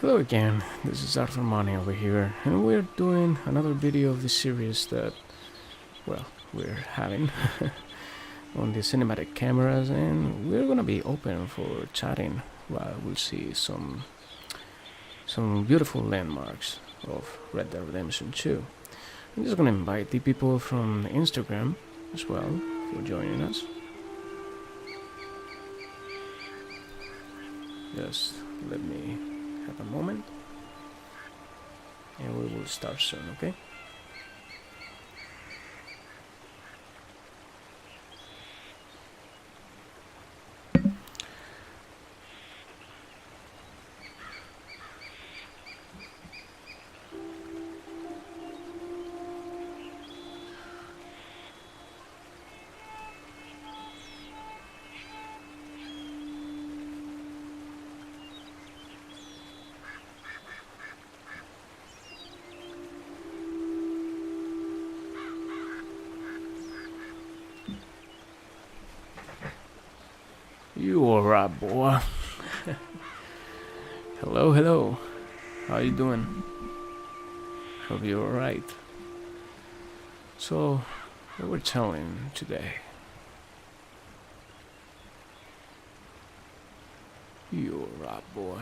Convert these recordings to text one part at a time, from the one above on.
Hello again, this is ArthurMuneh over here, and we're doing another video of the series that, well, we're having on the cinematic cameras, and we're gonna be open for chatting while we'll see some beautiful landmarks of Red Dead Redemption 2. I'm just gonna invite the people from Instagram as well for joining us. Just let me have a moment and we will start soon, okay? You alright, boy? Hello. How you doing? Hope you're alright. So, what we're telling today? You alright, boy?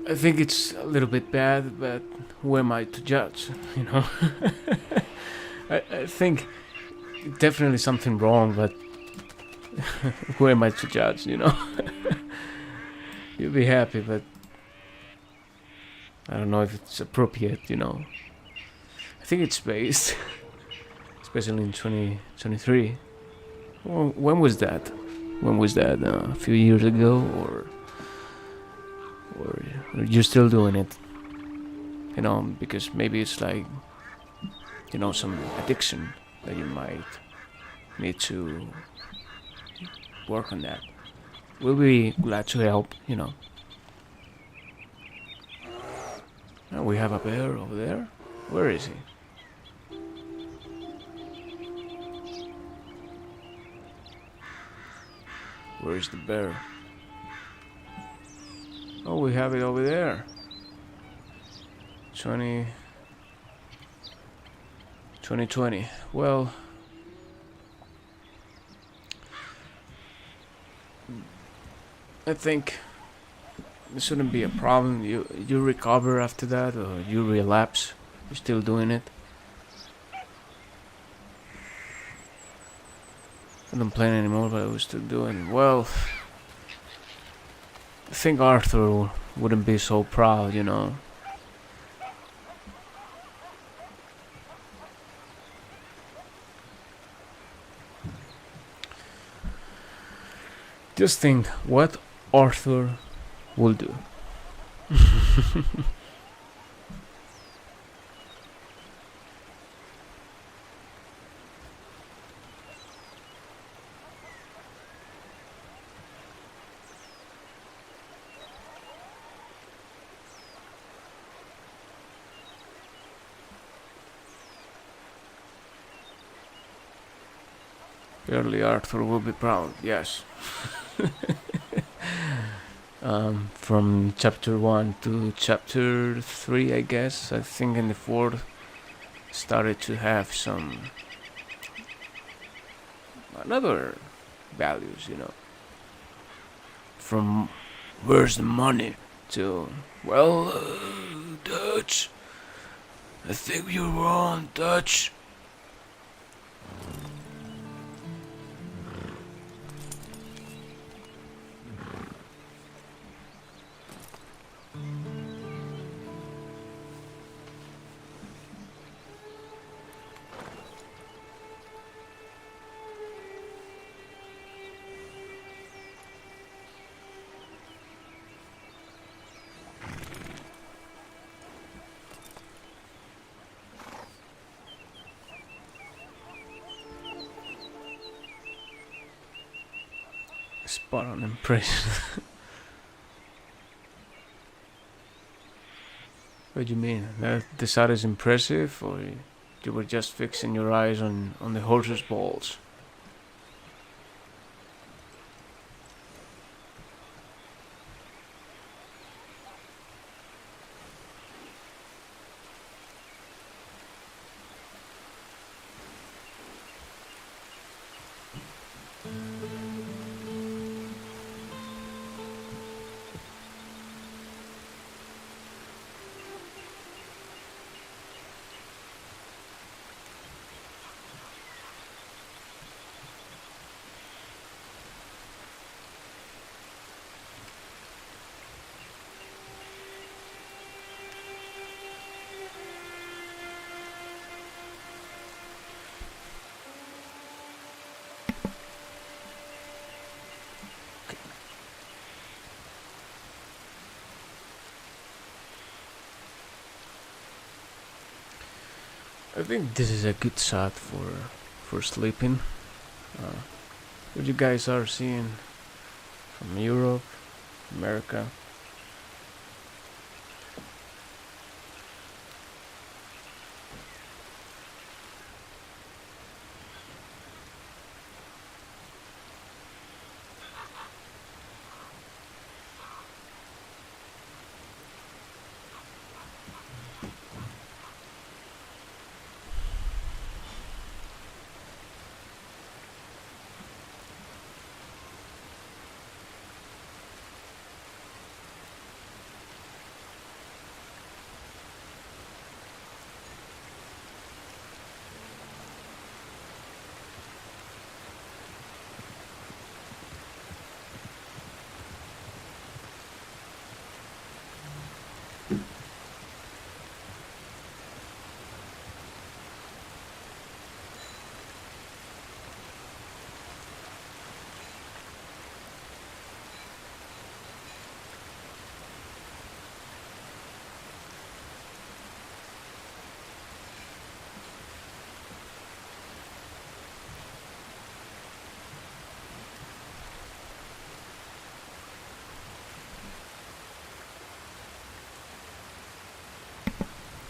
I think it's a little bit bad, but who am I to judge, you know? I think definitely something wrong, but who am I to judge, you know? You'll be happy, but I don't know if it's appropriate, you know? I think it's based, especially in 2023. Well, when was that? A few years ago, or you're still doing it, you know, because maybe it's like, you know, some addiction that you might need to work on that. We'll be glad to help, you know. Oh, we have a bear over there. Where is he? Where is the bear? Oh, we have it over there. 2020. Well, I think it shouldn't be a problem. You recover after that, or you relapse. You're still doing it. I don't play anymore, but I was still doing it. Well, I think Arthur wouldn't be so proud, you know. Just think what Arthur will do. Early Arthur will be proud, yes. from chapter 1 to chapter 3, I guess. I think in the fourth started to have some another values, from where's the money to, well, Dutch, I think you're wrong, Dutch. Spot on impression. What do you mean? That the side is impressive, or you were just fixing your eyes on the horse's balls? I think this is a good shot for sleeping. What you guys are seeing from Europe, America.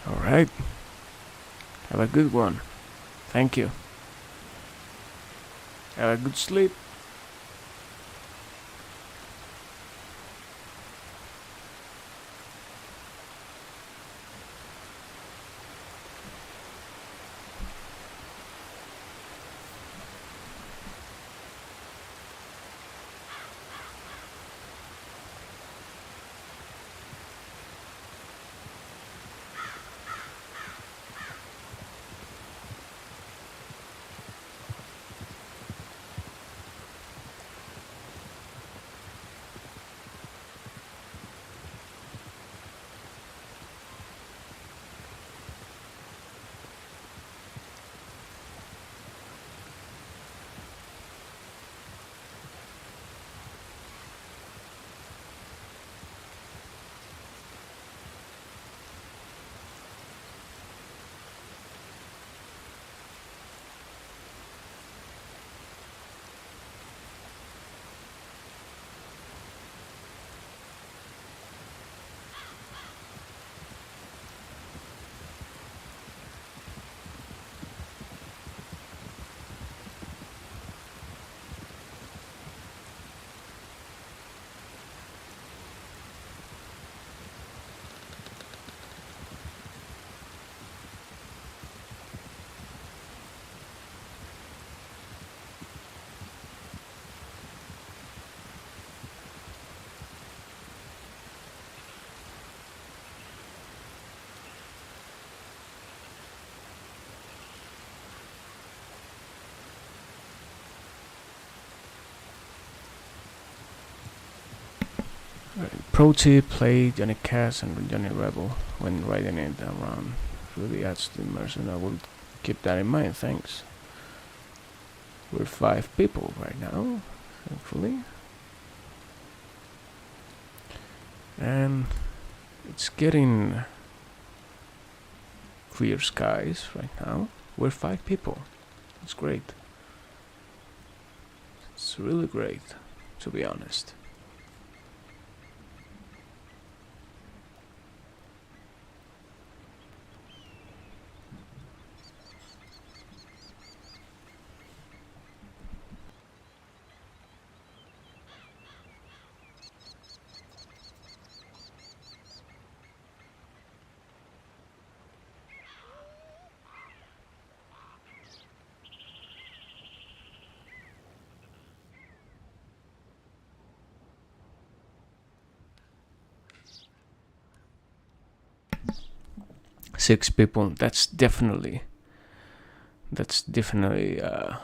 Alright. Have a good one. Thank you. Have a good sleep. Pro tip: play Johnny Cash and Johnny Rebel when riding it around. Really adds to immersion. I will keep that in mind. Thanks. We're 5 people right now, thankfully, and it's getting clear skies right now. We're 5 people. It's great. It's really great, to be honest. Six people. That's definitely a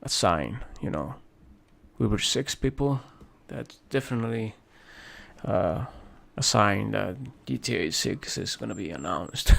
sign. You know, we were 6 people. That's definitely a sign that GTA 6 is gonna be announced.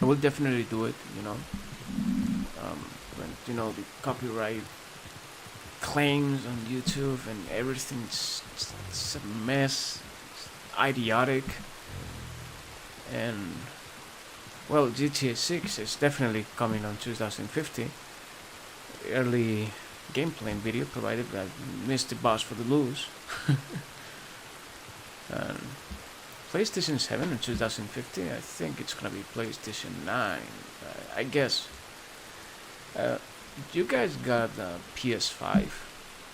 I will definitely do it, you know. When the copyright claims on YouTube and everything's it's a mess, it's idiotic, and well, GTA 6 is definitely coming on 2050. Early gameplay video provided by Mr. Boss for the Loose. And PlayStation 7 in 2050, I think it's gonna be PlayStation 9. I guess. You guys got PS5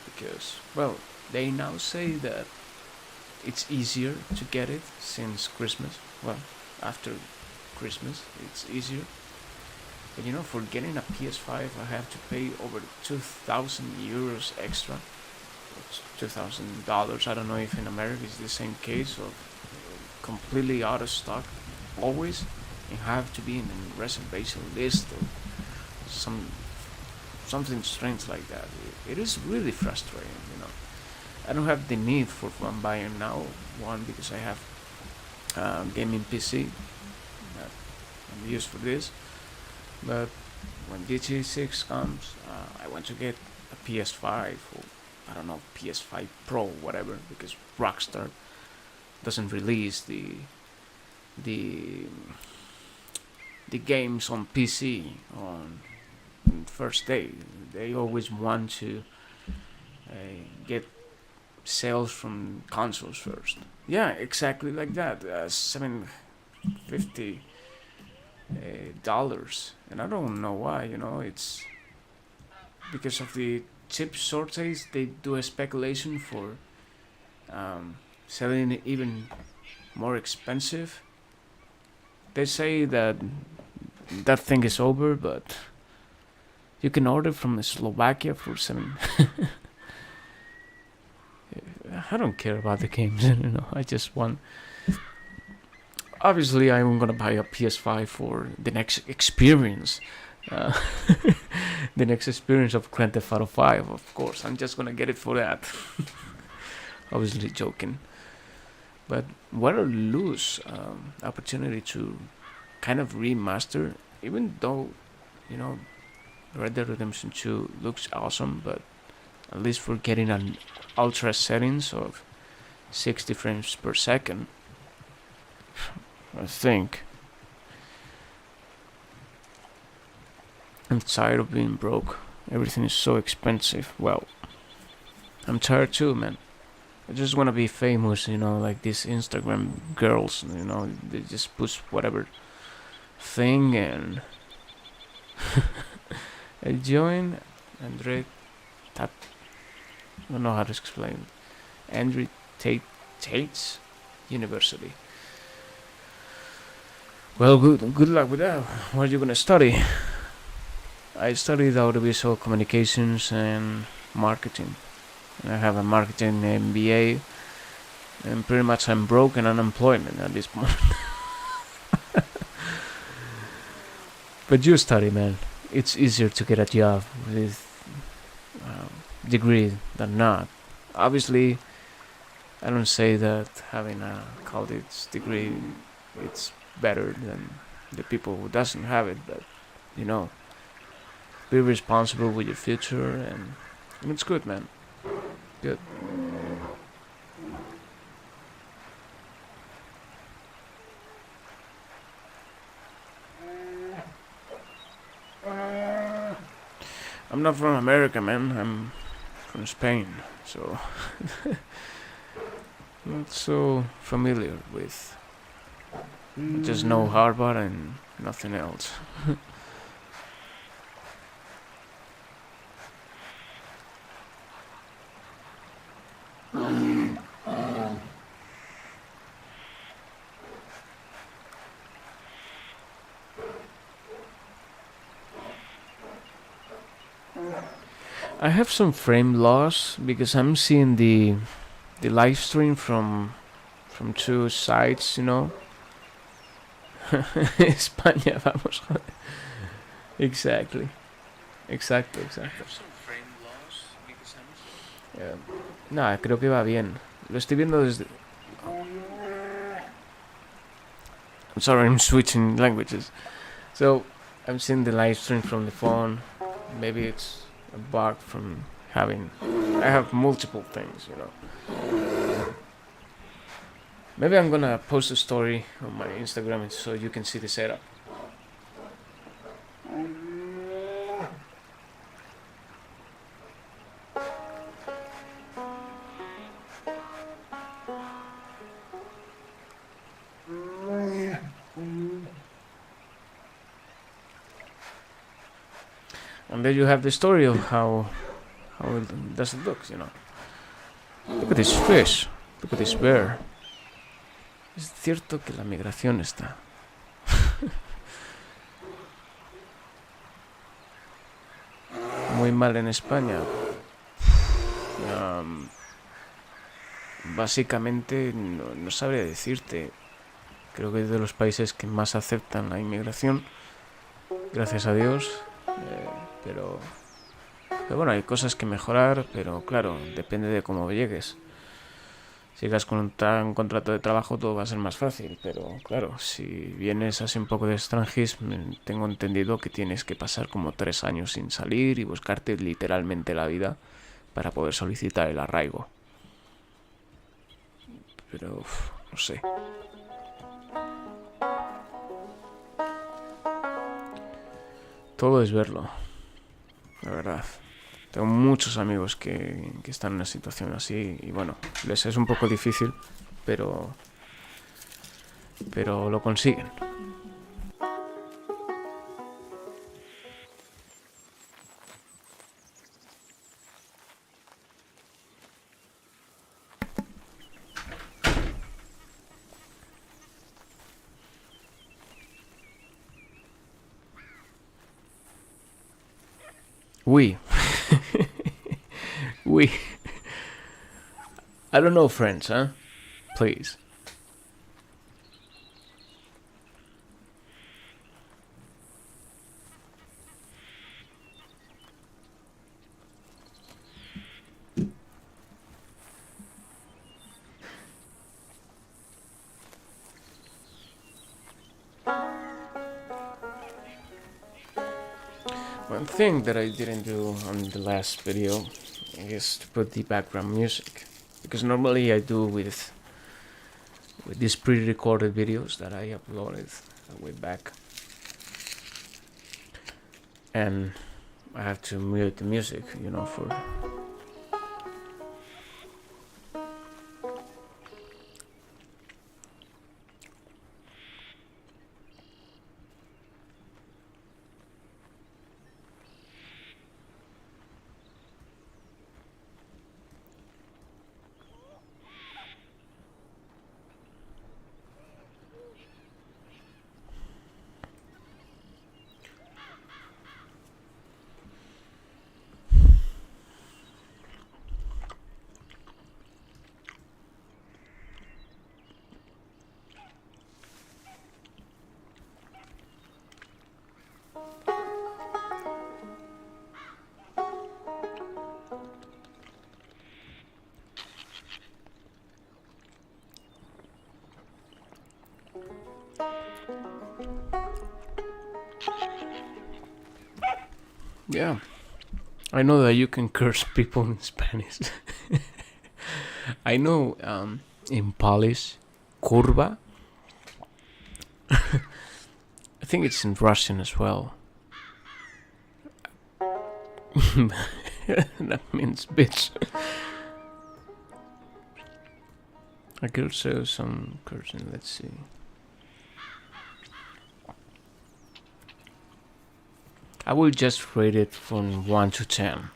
because, well, they now say that it's easier to get it since Christmas. Well, after Christmas, it's easier. But for getting a PS5, I have to pay over 2,000 euros extra. It's $2,000. I don't know if in America it's the same case or completely out of stock always. You have to be in a reservation list or something strange like that. It is really frustrating. I don't have the need for one buying now. One, because I have gaming PC that I'm used for this. But when GTA 6 comes, I want to get a PS5 or I don't know, PS5 Pro, whatever, because Rockstar doesn't release the games on PC on first day. They always want to get sales from consoles first. Yeah, exactly like that. 750 dollars, and I don't know why. You know, it's because of the chip shortage. They do a speculation for selling it even more expensive. They say that that thing is over, but you can order from Slovakia for 7. I don't care about the games, you know. I just want. Obviously, I'm gonna buy a PS5 for the next experience. Uh, the next experience of Grand Theft Auto 5, of course. I'm just gonna get it for that. Obviously, joking. But what a loose opportunity to kind of remaster, even though, you know, Red Dead Redemption 2 looks awesome, but at least we're getting an ultra settings of 60 frames per second. I think. I'm tired of being broke. Everything is so expensive. Well, I'm tired too, man. I just want to be famous, you know, like these Instagram girls, you know, they just push whatever thing and I join Andre Tat. I don't know how to explain. Andrew Tate's University. Well, good luck with that. What are you gonna study? I studied audiovisual communications and marketing. I have a marketing MBA, and pretty much I'm broke and unemployment at this point. But you study, man. It's easier to get a job with degree than not. Obviously, I don't say that having a college degree it's better than the people who doesn't have it, but you know, be responsible with your future, and it's good, man. Good. I'm not from America, man. I'm from Spain, so not so familiar with. Just know Harvard and nothing else. I have some frame loss because I'm seeing the live stream from two sides, you know. España, vamos. Exactly. Exacto. Yeah. Nah, creo que va bien. Lo estoy viendo desde. I'm sorry, I'm switching languages. So, I'm seeing the live stream from the phone. Maybe it's a bug from having. I have multiple things, you know. Maybe I'm gonna post a story on my Instagram so you can see the setup. And there you have the story of how does it look, you know. Look at this fish. Look at this bear. Es cierto que la migración está. Muy mal en España. Básicamente no sabría decirte. Creo que es de los países que más aceptan la inmigración. Gracias a Dios. Pero bueno, hay cosas que mejorar, pero claro, depende de cómo llegues. Si llegas con un contrato de trabajo todo va a ser más fácil, pero claro, si vienes así un poco de extranjismo, tengo entendido que tienes que pasar como 3 años sin salir y buscarte literalmente la vida para poder solicitar el arraigo. Pero, no sé. Todo es verlo, la verdad. Tengo muchos amigos que están en una situación así y bueno, les es un poco difícil, pero lo consiguen. We. We. I don't know French, huh? Please. One thing that I didn't do on the last video is to put the background music, because normally I do with these pre-recorded videos that I uploaded way back, and I have to mute the music, you know, for yeah. I know that you can curse people in Spanish. I know in Polish, kurwa. I think it's in Russian as well. That means bitch. I could say some cursing, let's see. I will just rate it from 1 to 10.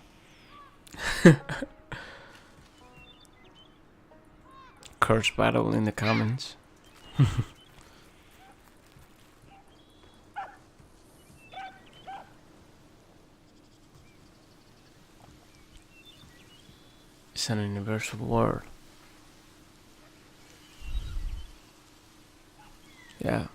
Curse battle in the comments. It's an universal word. Yeah.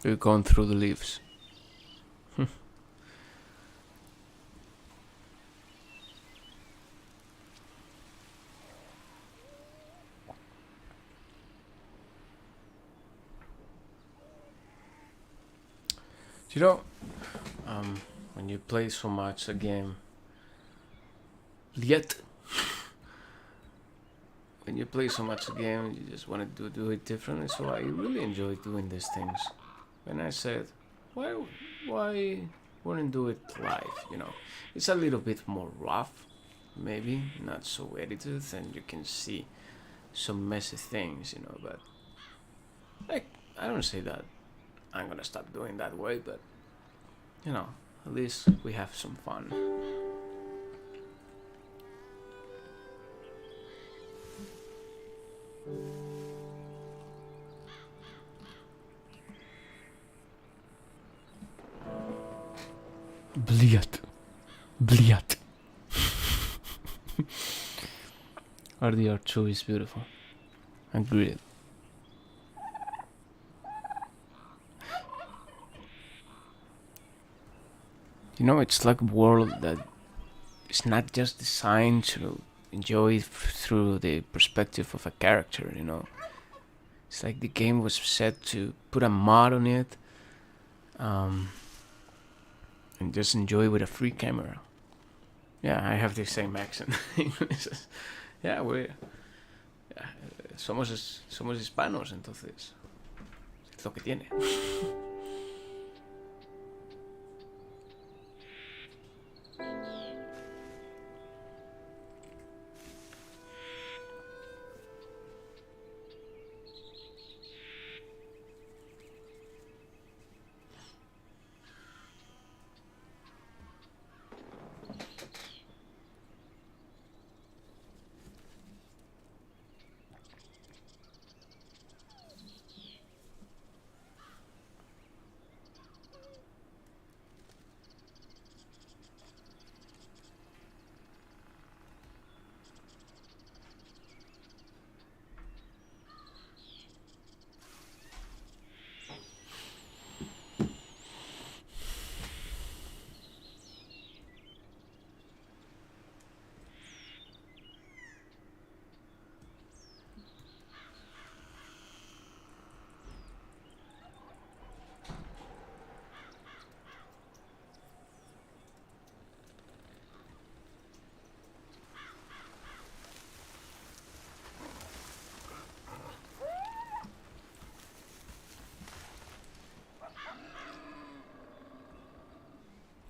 We're going through the leaves. You know, when you play so much a game, yet when you play so much a game, you just want to do it differently. So I really enjoy doing these things. And I said, why wouldn't do it live? You know, it's a little bit more rough, maybe not so edited, and you can see some messy things, you know. But like, I don't say that I'm gonna stop doing that way, but you know, at least we have some fun. Bliat. RDR2 is beautiful. Agreed. You know, it's like a world that is not just designed to enjoy through the perspective of a character, you know. It's like the game was set to put a mod on it, and just enjoy with a free camera. Yeah, I have the same accent. Yeah, somos hispanos, entonces es lo que tiene.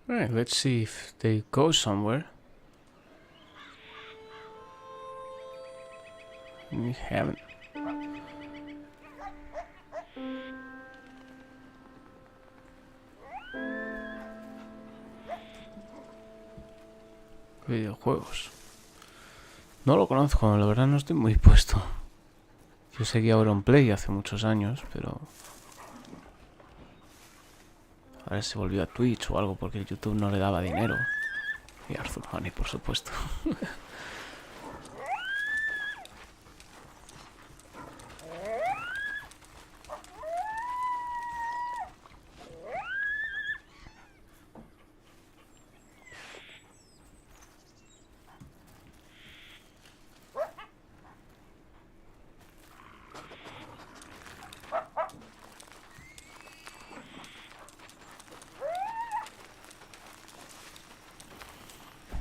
Alright, let's see if they go somewhere. We haven't. Videojuegos. No lo conozco, la verdad no estoy muy puesto. Yo seguía Auronplay hace muchos años, pero ahora se volvió a Twitch o algo porque YouTube no le daba dinero. Y ArthurMuneh, por supuesto.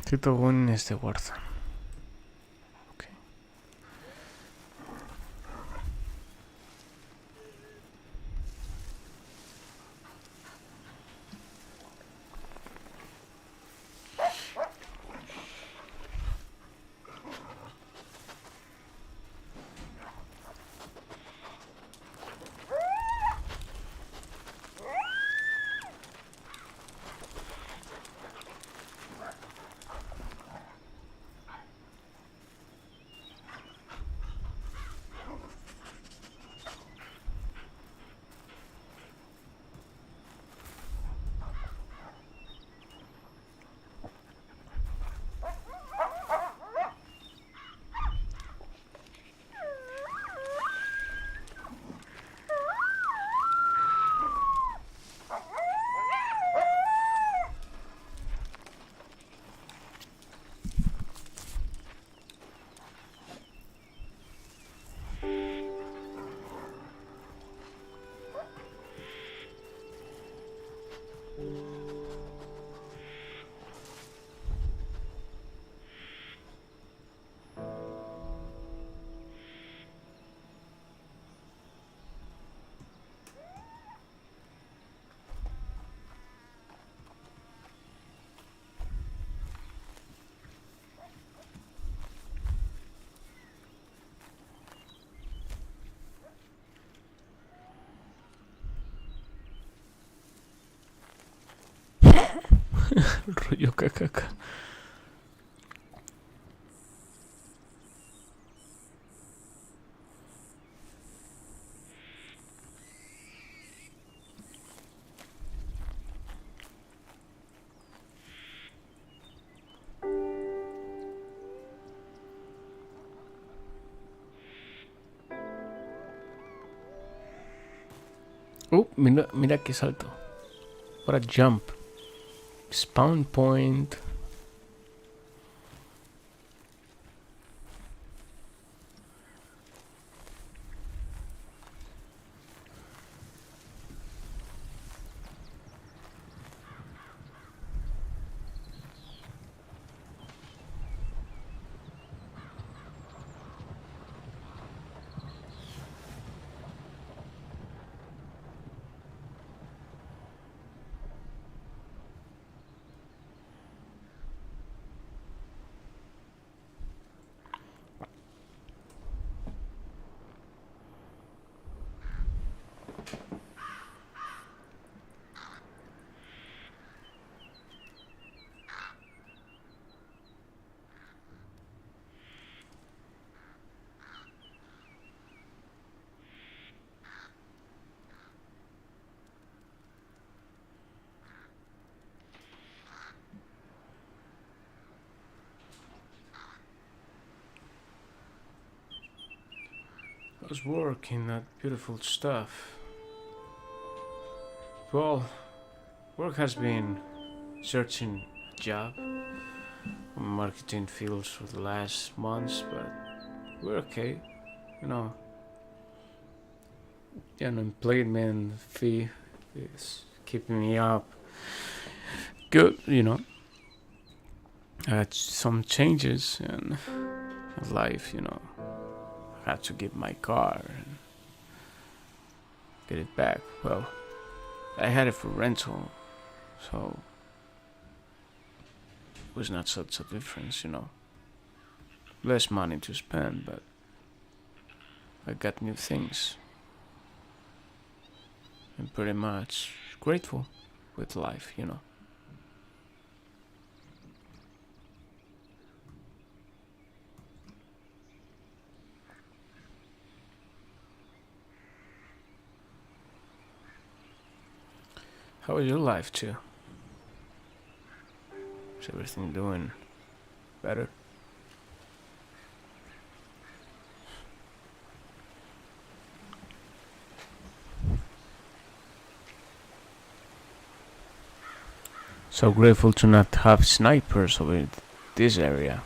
Tito Gun es de Warzone. Okay. Rollo cacaca. Mira, mira qué salto. What a jump. Spawn point. How's work in that beautiful stuff? Well, work has been searching a job on marketing fields for the last months, but we're okay. You know, the unemployment fee is keeping me up. Good, you know. I had some changes in life, you know. I had to give my car and get it back. Well, I had it for rental, so was not such a difference, you know. Less money to spend, but I got new things. I'm pretty much grateful with life, you know. How is your life too? Is everything doing better? So grateful to not have snipers over this area.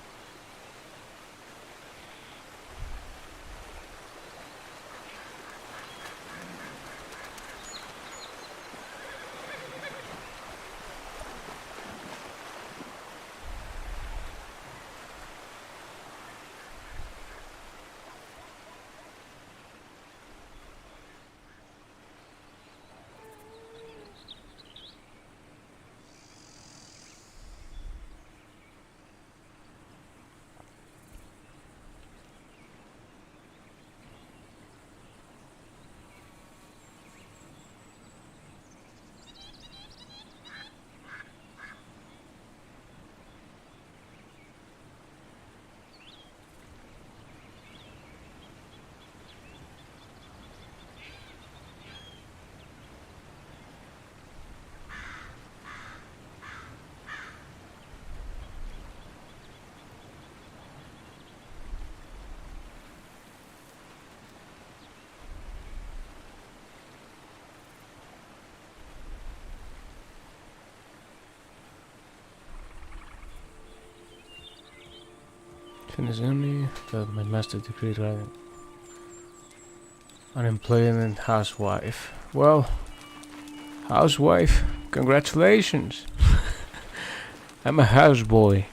Finish only got my master's degree driving. Unemployment housewife. Well, housewife, congratulations. I'm a houseboy.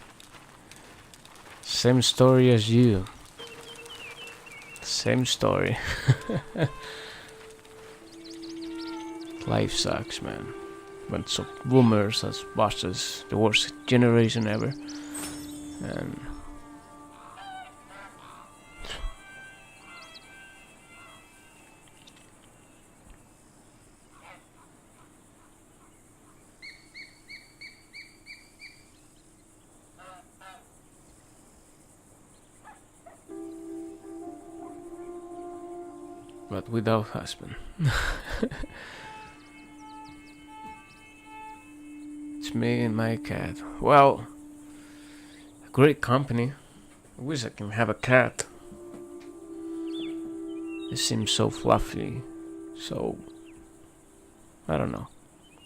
Same story as you. Same story. Life sucks, man. Bunch of boomers as bosses, the worst generation ever. And but without husband. It's me and my cat. Well, a great company. I wish I can have a cat. It seems so fluffy, so I don't know.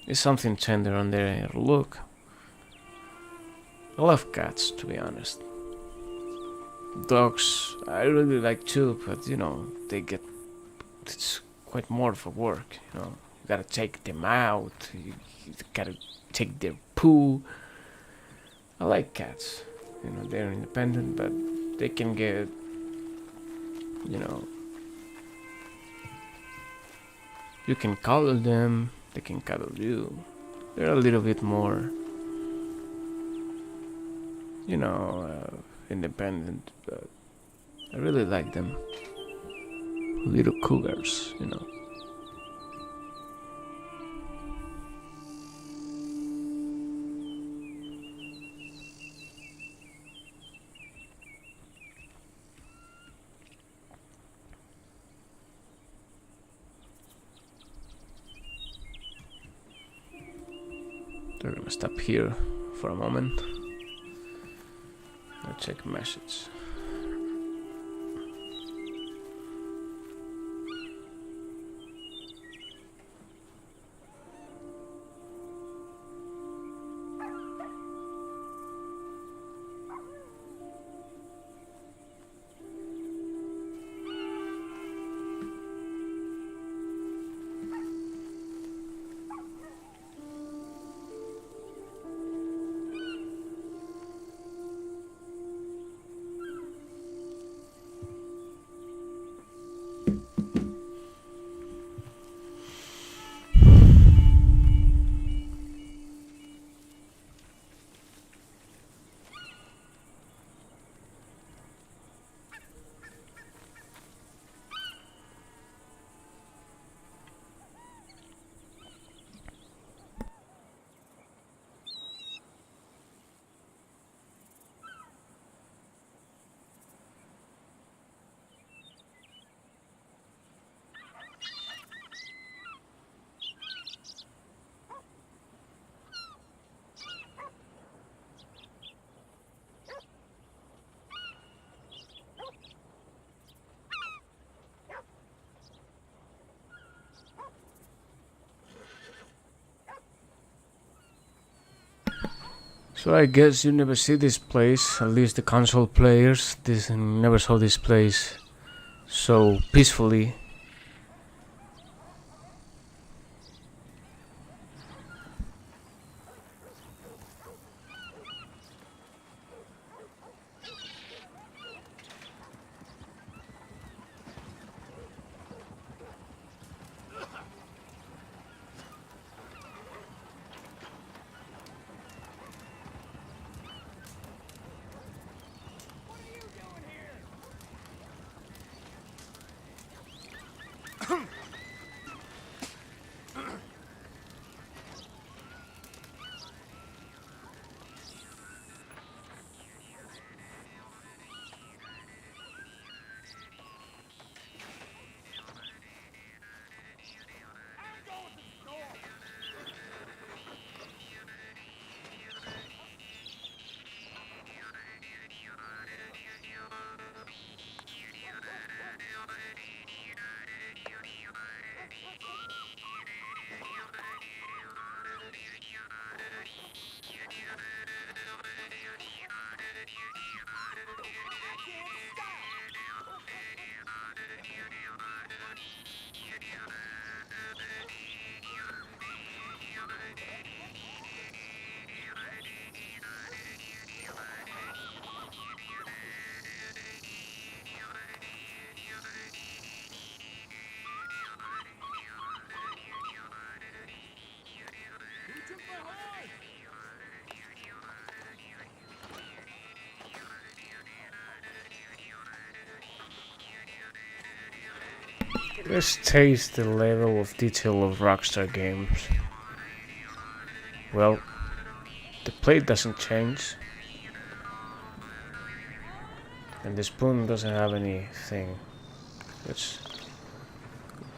There's something tender on their look. I love cats, to be honest. Dogs, I really like too, but you know, it's quite more for work, you know. You gotta take them out, you gotta take their poo. I like cats, you know, they're independent, but they can get, you know, you can cuddle them, they can cuddle you. They're a little bit more, you know, independent, but I really like them. Little cougars, you know. They're gonna stop here for a moment. I'll check message. So I guess you never see this place, at least the console players, this never saw this place so peacefully. Let's taste the level of detail of Rockstar games. Well, the plate doesn't change, and the spoon doesn't have anything. Let's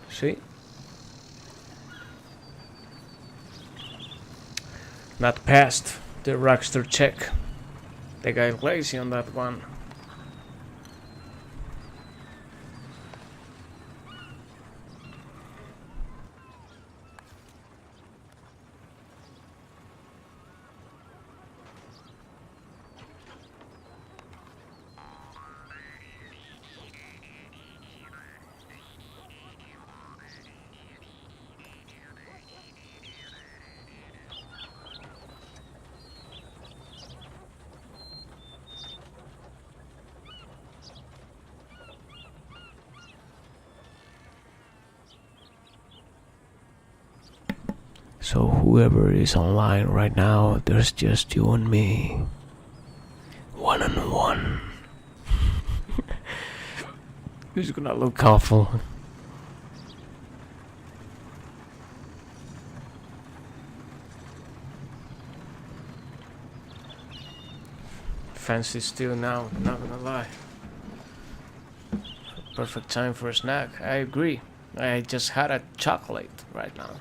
see. Not passed the Rockstar check. They got lazy on that one. So whoever is online right now, there's just you and me. One on one. This is gonna look awful. Fancy still now, not gonna lie. Perfect time for a snack, I agree. I just had a chocolate right now.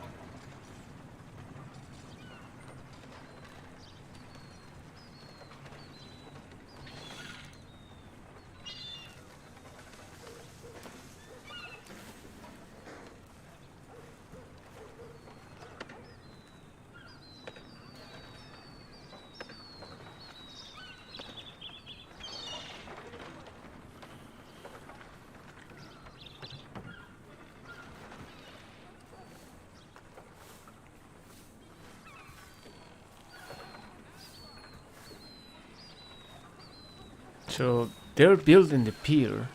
So they're building the pier.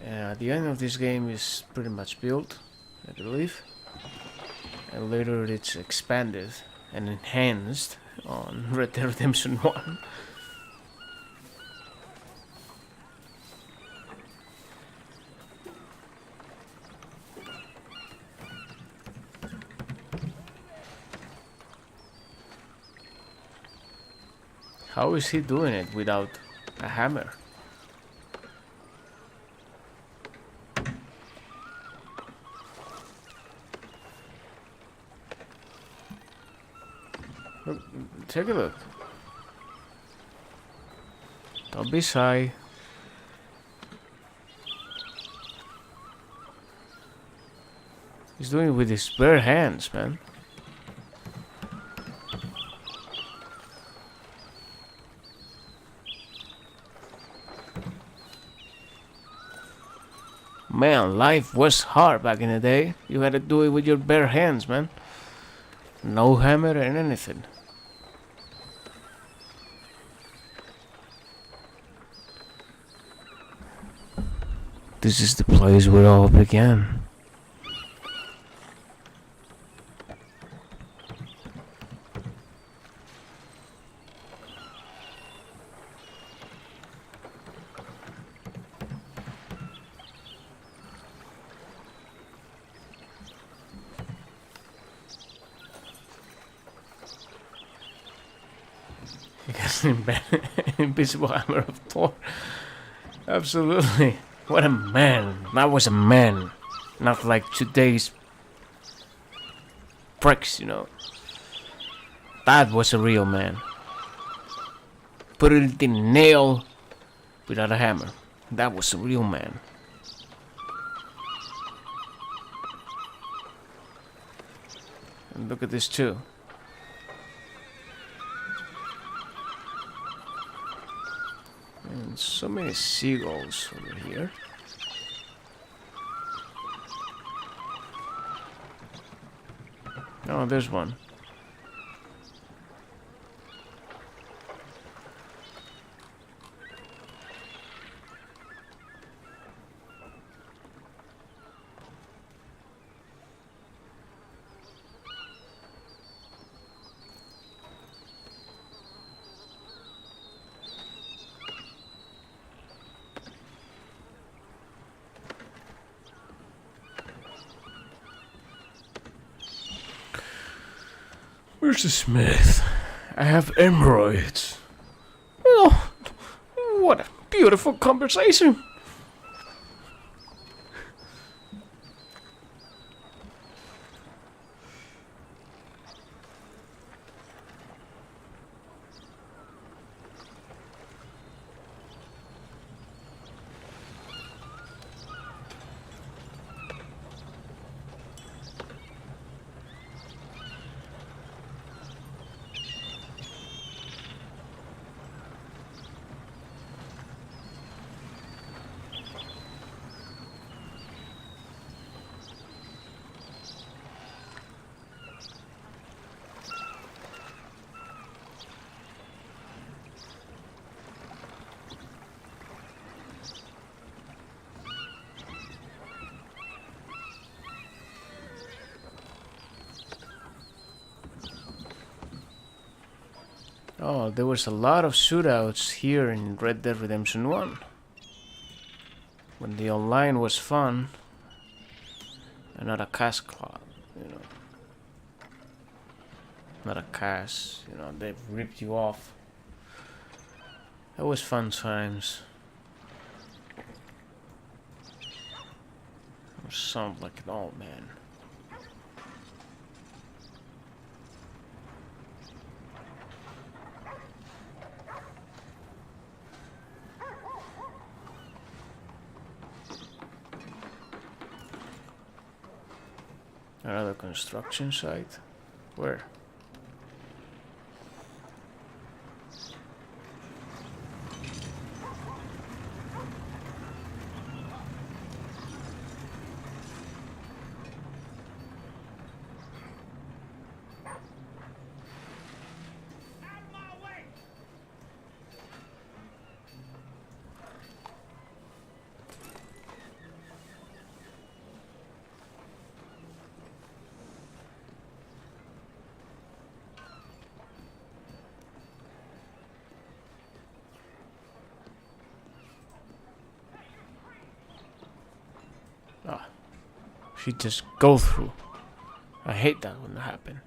The end of this game is pretty much built, I believe, and later it's expanded and enhanced on Red Dead Redemption 1. How is he doing it without a hammer? Look, take a look. Don't be shy. He's doing it with his bare hands, man. man, life was hard back in the day. You had to do it with your bare hands, man. No hammer and anything. This is the place where it all began. Invisible hammer of Thor. Absolutely. What a man. That was a man. Not like today's pricks, you know. That was a real man. Put it in a nail without a hammer. That was a real man. And look at this too. And so many seagulls over here. Oh, there's one. Where's the smith? I have emeralds. Oh, what a beautiful conversation. Oh, there was a lot of shootouts here in Red Dead Redemption 1. When the online was fun. And not a cast club, you know. Not a cast, you know, they ripped you off. That was fun times. I sound like an old man. Another construction site? Where? Ah, she just go through. I hate that when that happens.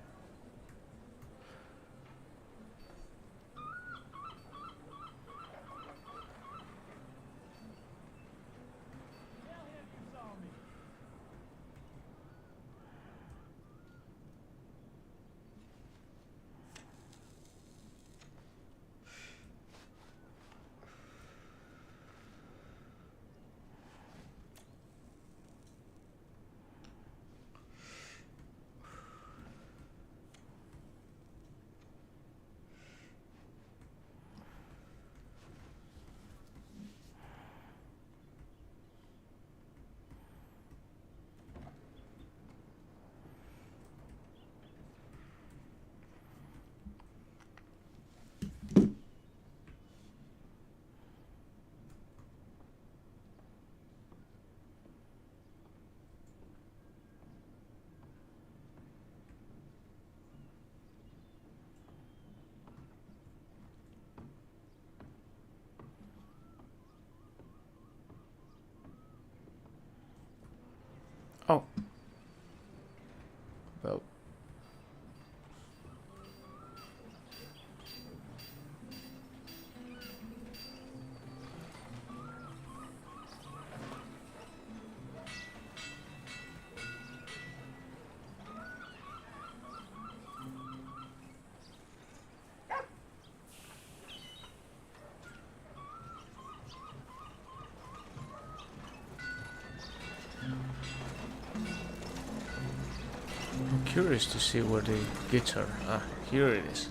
curious to see where the guitar. Ah, here it is.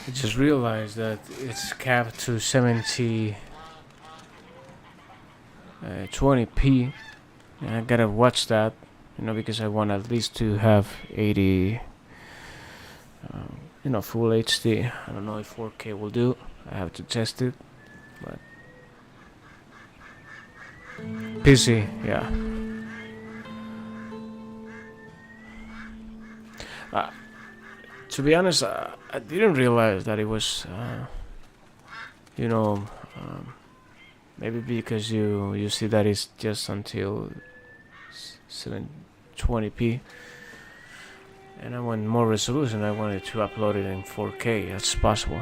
I just realized that it's capped to 20p. And I gotta watch that, you know, because I want at least to have 80, you know, full HD. I don't know if 4K will do. I have to test it, but PC, yeah. To be honest, I didn't realize that it was, you know, maybe because you see that it's just until 720p, and I want more resolution. I wanted to upload it in 4K. That's possible.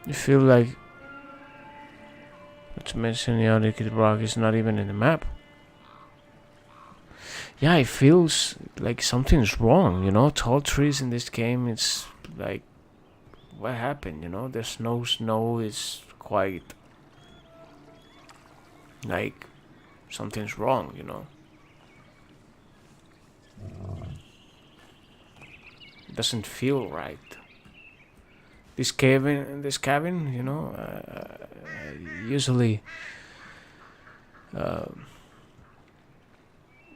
You feel like, not to mention, the Liquid Rock is not even in the map. Yeah, it feels like something's wrong, you know. Tall trees in this game, it's like, what happened, you know? There's no snow, it's quite like something's wrong, you know. It doesn't feel right. This cabin, you know, usually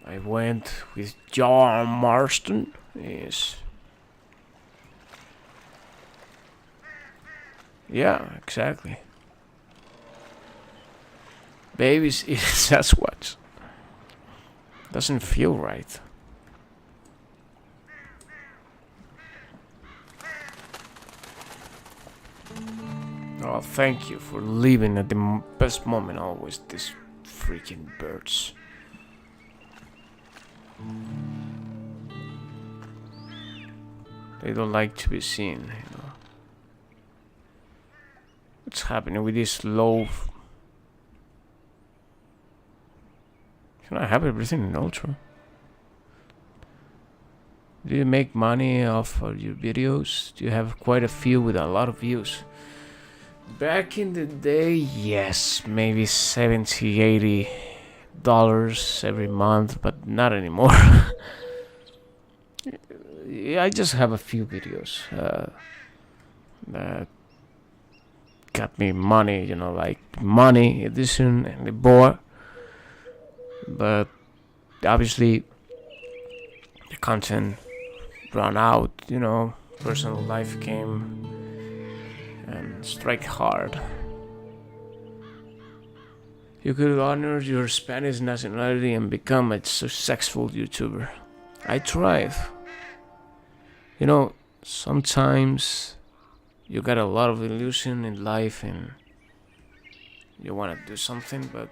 I went with John Marston. Yes. Yeah, exactly. Babies eat Sasquatch. Doesn't feel right. Oh, thank you for leaving at the best moment always, these freaking birds. They don't like to be seen, you know. What's happening with this loaf? Can I have everything in ultra? Do you make money off of your videos? Do you have quite a few with a lot of views? Back in the day, yes, maybe $70-80 every month, but not anymore. Yeah, I just have a few videos that got me money, you know, like money edition and the board. But obviously the content ran out, you know, personal life came and strike hard. You could honor your Spanish nationality and become a successful YouTuber. I tried. You know, sometimes you got a lot of illusion in life and you want to do something, but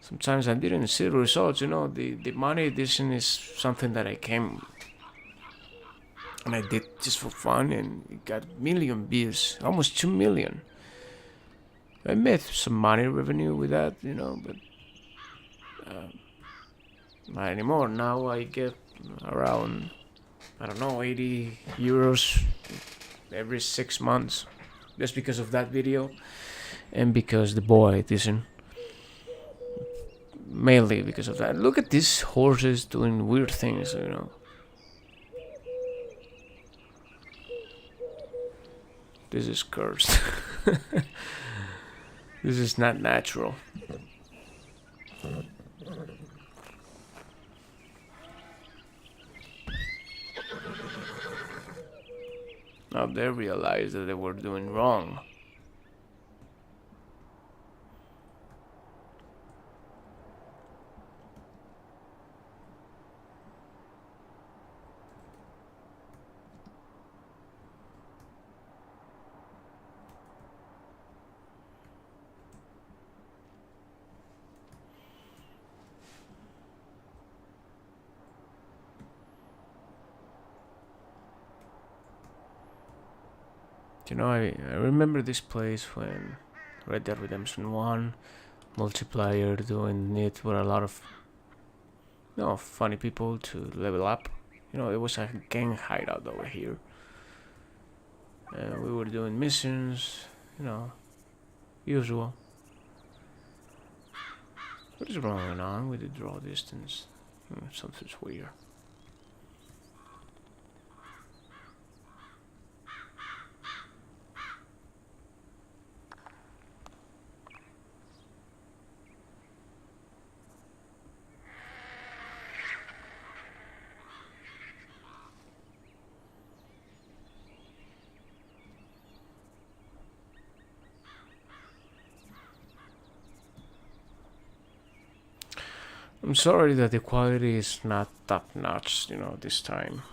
sometimes I didn't see the results. You know, the money edition is something that I came and I did just for fun, and it got million views, almost 2 million. I made some money revenue with that, you know, but not anymore. Now I get around, I don't know, 80 euros every 6 months, just because of that video and because the boy edition. Mainly because of that. Look at these horses doing weird things, you know. This is cursed. This is not natural. Now they realized that they were doing wrong. You know, I remember this place when Red Dead Redemption 1 multiplayer doing it with a lot of, you know, funny people to level up. You know, it was a gang hideout over here. We were doing missions, you know, usual. What is going on with the draw distance? Something's weird. I'm sorry that the quality is not top notch, you know, this time.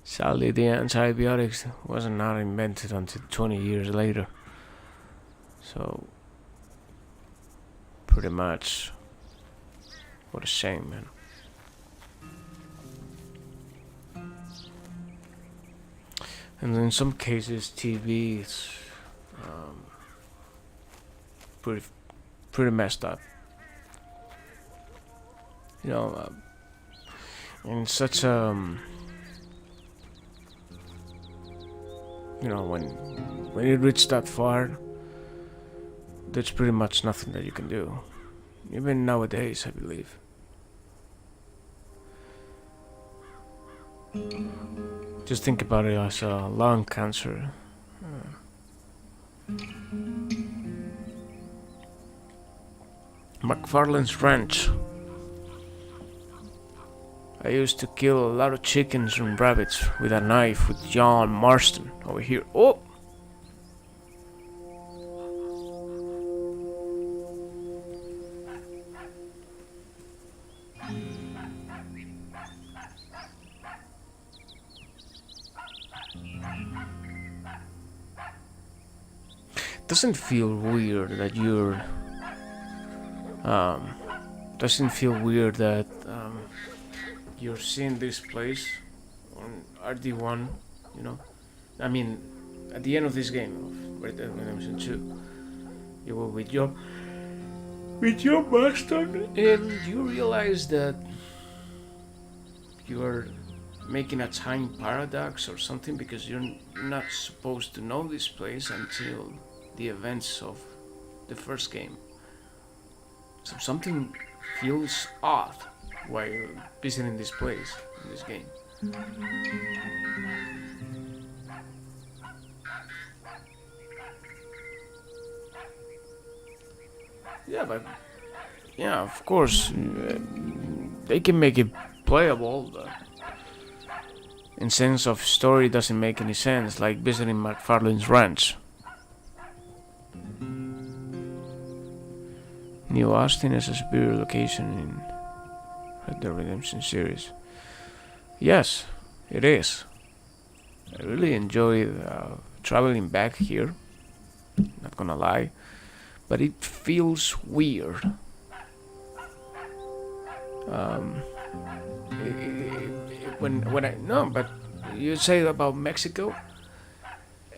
Sadly, the antibiotics wasn't not invented until 20 years later. So, pretty much, what a shame, man. And in some cases, TV is pretty messed up. You know, in such you know, when it reaches that far, there's pretty much nothing that you can do. Even nowadays, I believe. Just think about it as a lung cancer. McFarlane's Ranch. I used to kill a lot of chickens and rabbits with a knife with John Marston over here. Oh! Doesn't feel weird that you're doesn't feel weird that you're seeing this place on RD1, you know? I mean, at the end of this game of Red Dead Redemption 2, you were with your marston, and you realize that you are making a time paradox or something, because you're not supposed to know this place until the events of the first game. So something feels odd while visiting this place in this game. Yeah, but yeah, of course, they can make it playable, but in sense of story, it doesn't make any sense, like visiting McFarlane's ranch. New Austin is a superior location in the Redemption series. Yes, it is. I really enjoy traveling back here, not gonna lie, but it feels weird. When I no, but you say about Mexico,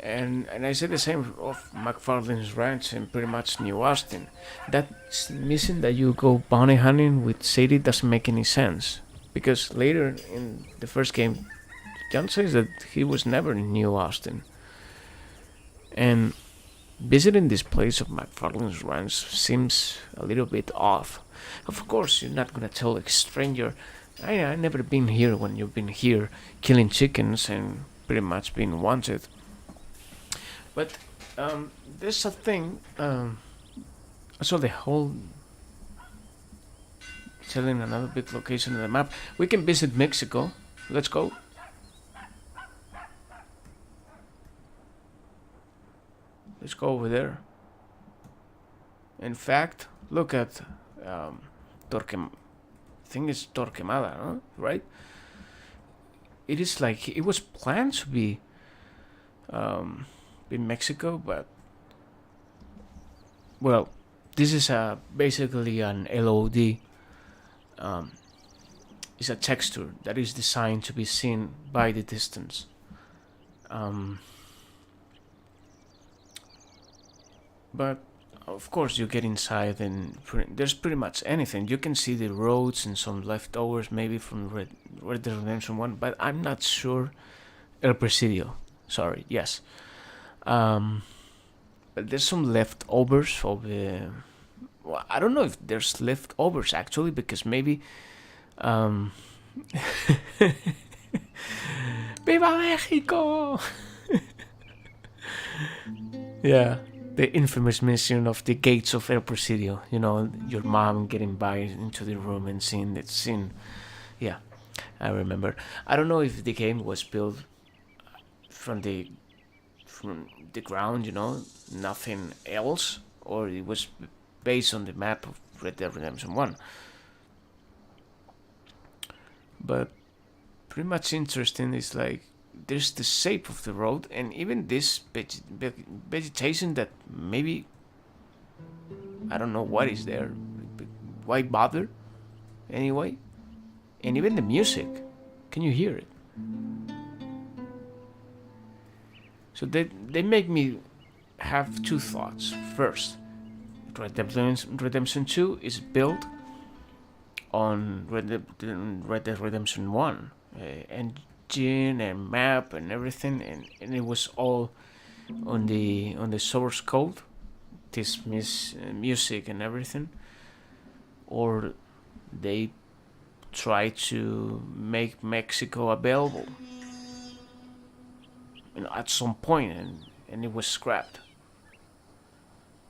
and I say the same of McFarlane's Ranch and pretty much New Austin. That's missing that you go bounty hunting with Sadie doesn't make any sense, because later in the first game, John says that he was never in New Austin, and visiting this place of McFarlane's Ranch seems a little bit off. Of course, you're not gonna tell a stranger, I never been here, when you've been here killing chickens and pretty much being wanted. But there's a thing. So the whole telling another big location on the map. We can visit Mexico. Let's go. Let's go over there. In fact, look at Torquemada. I think it's Torquemada, huh? Right? It is like it was planned to be in Mexico, but well, this is basically an LOD. It's a texture that is designed to be seen by the distance. But of course, you get inside and there's pretty much anything. You can see the roads and some leftovers, maybe from Red Dead Redemption 1, but I'm not sure. El Presidio, sorry, yes. But there's some leftovers of the. Well, I don't know if there's leftovers actually, because maybe. ¡Viva Mexico! Yeah, the infamous mission of the gates of El Presidio. You know, your mom getting by into the room and seeing that scene. Yeah, I remember. I don't know if the game was built from the ground, you know, nothing else, or it was based on the map of Red Dead Redemption 1. But pretty much interesting is like there's the shape of the road, and even this vegetation that maybe I don't know what is there. Why bother? Anyway, and even the music, can you hear it? So they make me have two thoughts. First, Red Dead Redemption 2 is built on Red Dead Redemption 1 engine and map and everything, and it was all on the source code, this music and everything, or they try to make Mexico available, you know, at some point, and it was scrapped.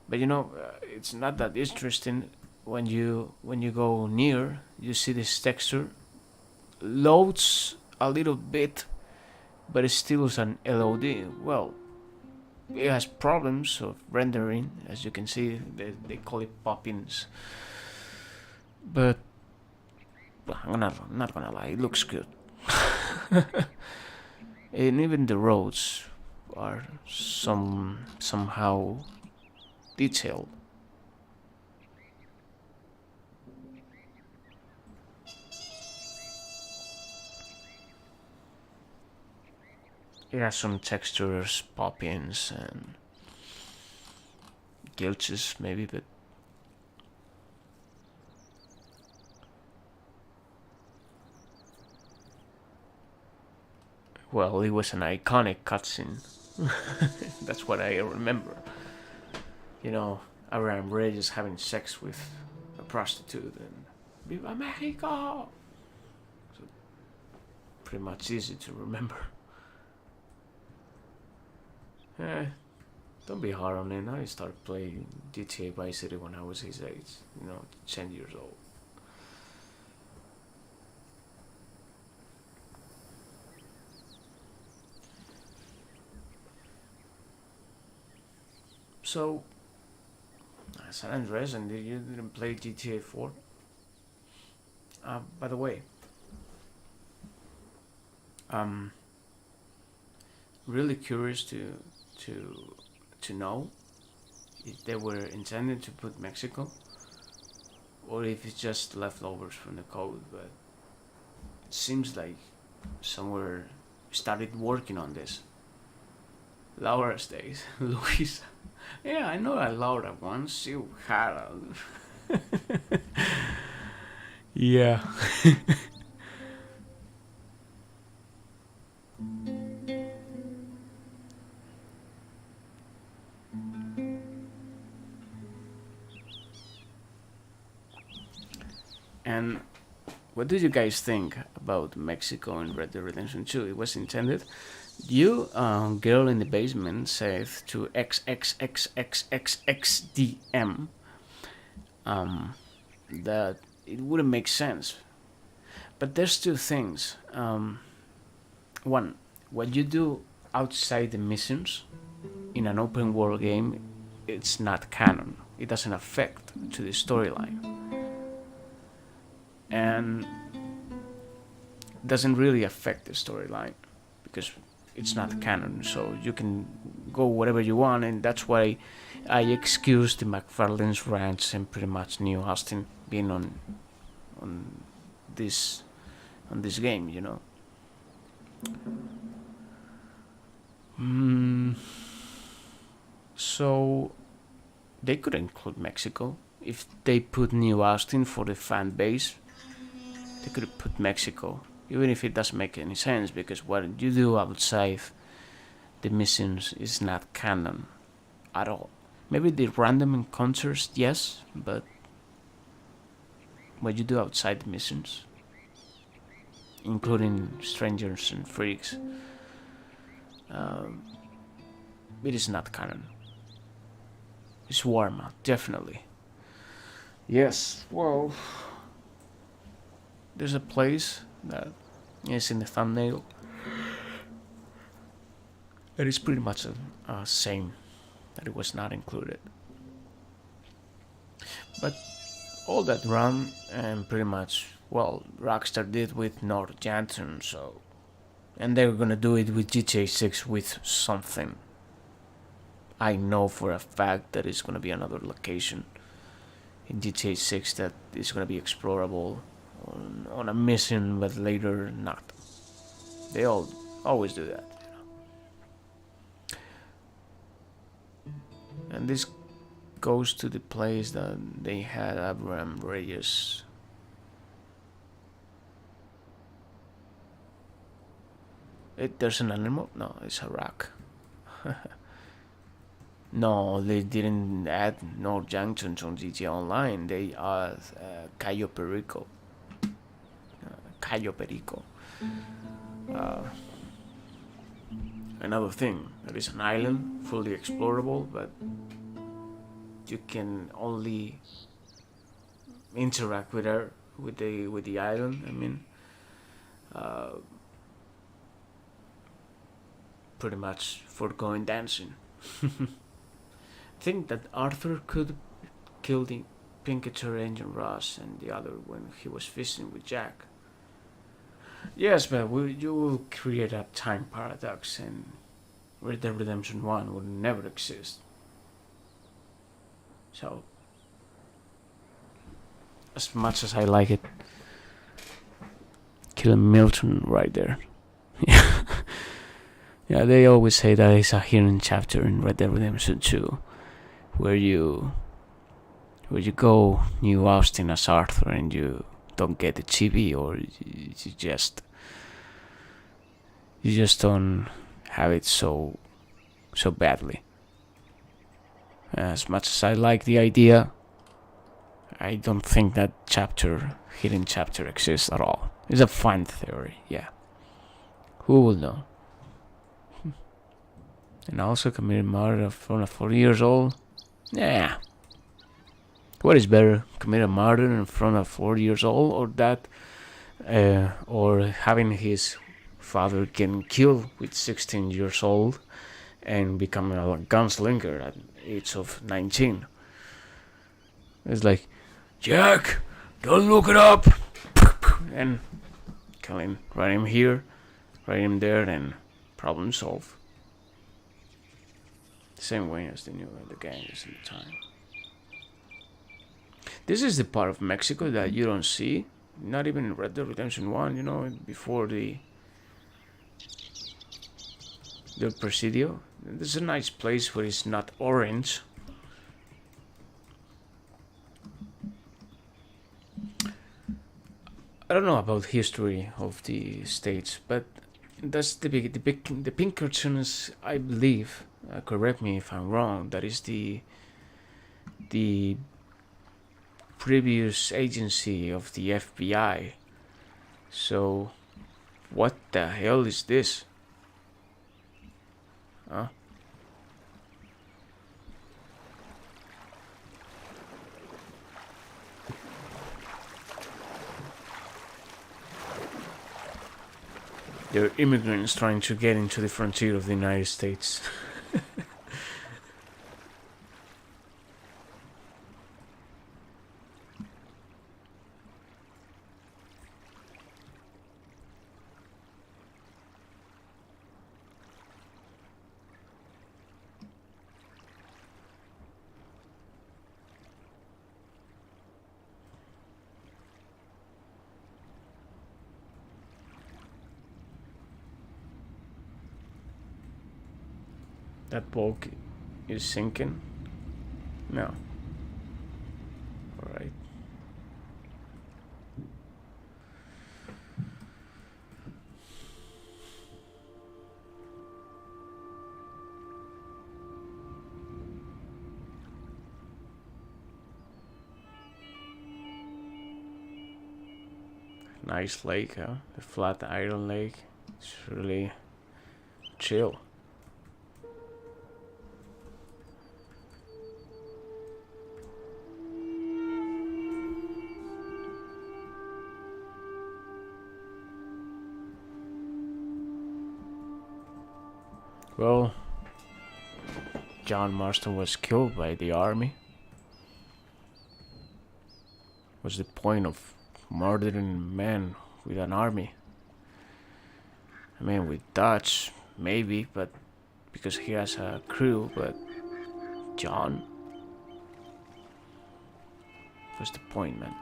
But you know, it's not that interesting when you go near. You see this texture loads a little bit, but it still is an LOD. Well, it has problems of rendering, as you can see. They call it pop-ins, but well, I'm not gonna lie, it looks good. And even the roads are somehow detailed. It has some textures, pop-ins, and glitches maybe, but well, it was an iconic cutscene. That's what I remember. You know, Abraham Reyes having sex with a prostitute and Viva Mexico! So, pretty much easy to remember. Don't be hard on it. I started playing GTA Vice City when I was his age, 10 years old. So, San Andreas, and you didn't play GTA 4? By the way, I'm really curious to know if they were intended to put Mexico or if it's just leftovers from the code, but it seems like somewhere started working on this. Laura stays. Luisa. Yeah, I know that Laura once. You Harold. Yeah. And what did you guys think about Mexico in Red Dead Redemption 2? It was intended. You, girl in the basement, said to XXXXXXDM that it wouldn't make sense. But there's two things. One, what you do outside the missions in an open world game, it's not canon. It doesn't affect to the storyline. And doesn't really affect the storyline because it's not canon, so you can go whatever you want, and that's why I excuse the McFarlane's rants and pretty much New Austin being on this game, So they could include Mexico if they put New Austin for the fan base. They could have put Mexico, even if it doesn't make any sense, because what you do outside the missions is not canon at all. Maybe the random encounters, yes, but what you do outside the missions, including strangers and freaks, it is not canon. It's Warma, definitely. Yes, well, there's a place that is in the thumbnail that is pretty much a same, that it was not included. But all that run and pretty much, well, Rockstar did with Northampton, so, and they're gonna do it with GTA 6 with something. I know for a fact that it's gonna be another location in GTA 6 that is gonna be explorable on a mission, but later not. They always do that, And this goes to the place that they had Abraham Reyes. There's an animal? No, it's a rock. No, they didn't add North Junctions on GTA Online. They add Cayo Perico. Cayo Perico. Another thing, there is an island fully explorable, but you can only interact with the island. I mean, uh, pretty much foregoing dancing. Think that Arthur could kill the Pinketer Engine Ross and the other when he was feasting with Jack. Yes, but you will create a time paradox and Red Dead Redemption 1 would never exist. So, as much as I like it, killing Milton right there. Yeah, they always say that it's a hidden chapter in Red Dead Redemption 2 where you go New Austin as Arthur and you don't get the chibi, or you just don't have it so badly. As much as I like the idea, I don't think that hidden chapter exists at all. It's a fun theory, yeah. Who will know? And also committed murder from 4 years old? Yeah. What is better, commit a murder in front of 4 years old, or that, or having his father getting killed with 16 years old and becoming a gunslinger at the age of 19? It's like, Jack, don't look it up, and kill him, right him here, right him there, and problem solved. Same way as the gang is in the time. This is the part of Mexico that you don't see, not even in Red Dead Redemption 1, before the Presidio. This is a nice place where it's not orange. I don't know about history of the states, but that's the Pinkertons, I believe. Correct me if I'm wrong. That is the previous agency of the FBI. So, what the hell is this? Huh? They're immigrants trying to get into the frontier of the United States. That boat is sinking? No. Alright. Nice lake, huh? The flat iron lake. It's really chill. Well, John Marston was killed by the army. What's the point of murdering men with an army? I mean, with Dutch, maybe, but because he has a crew, but John? What's the point, man?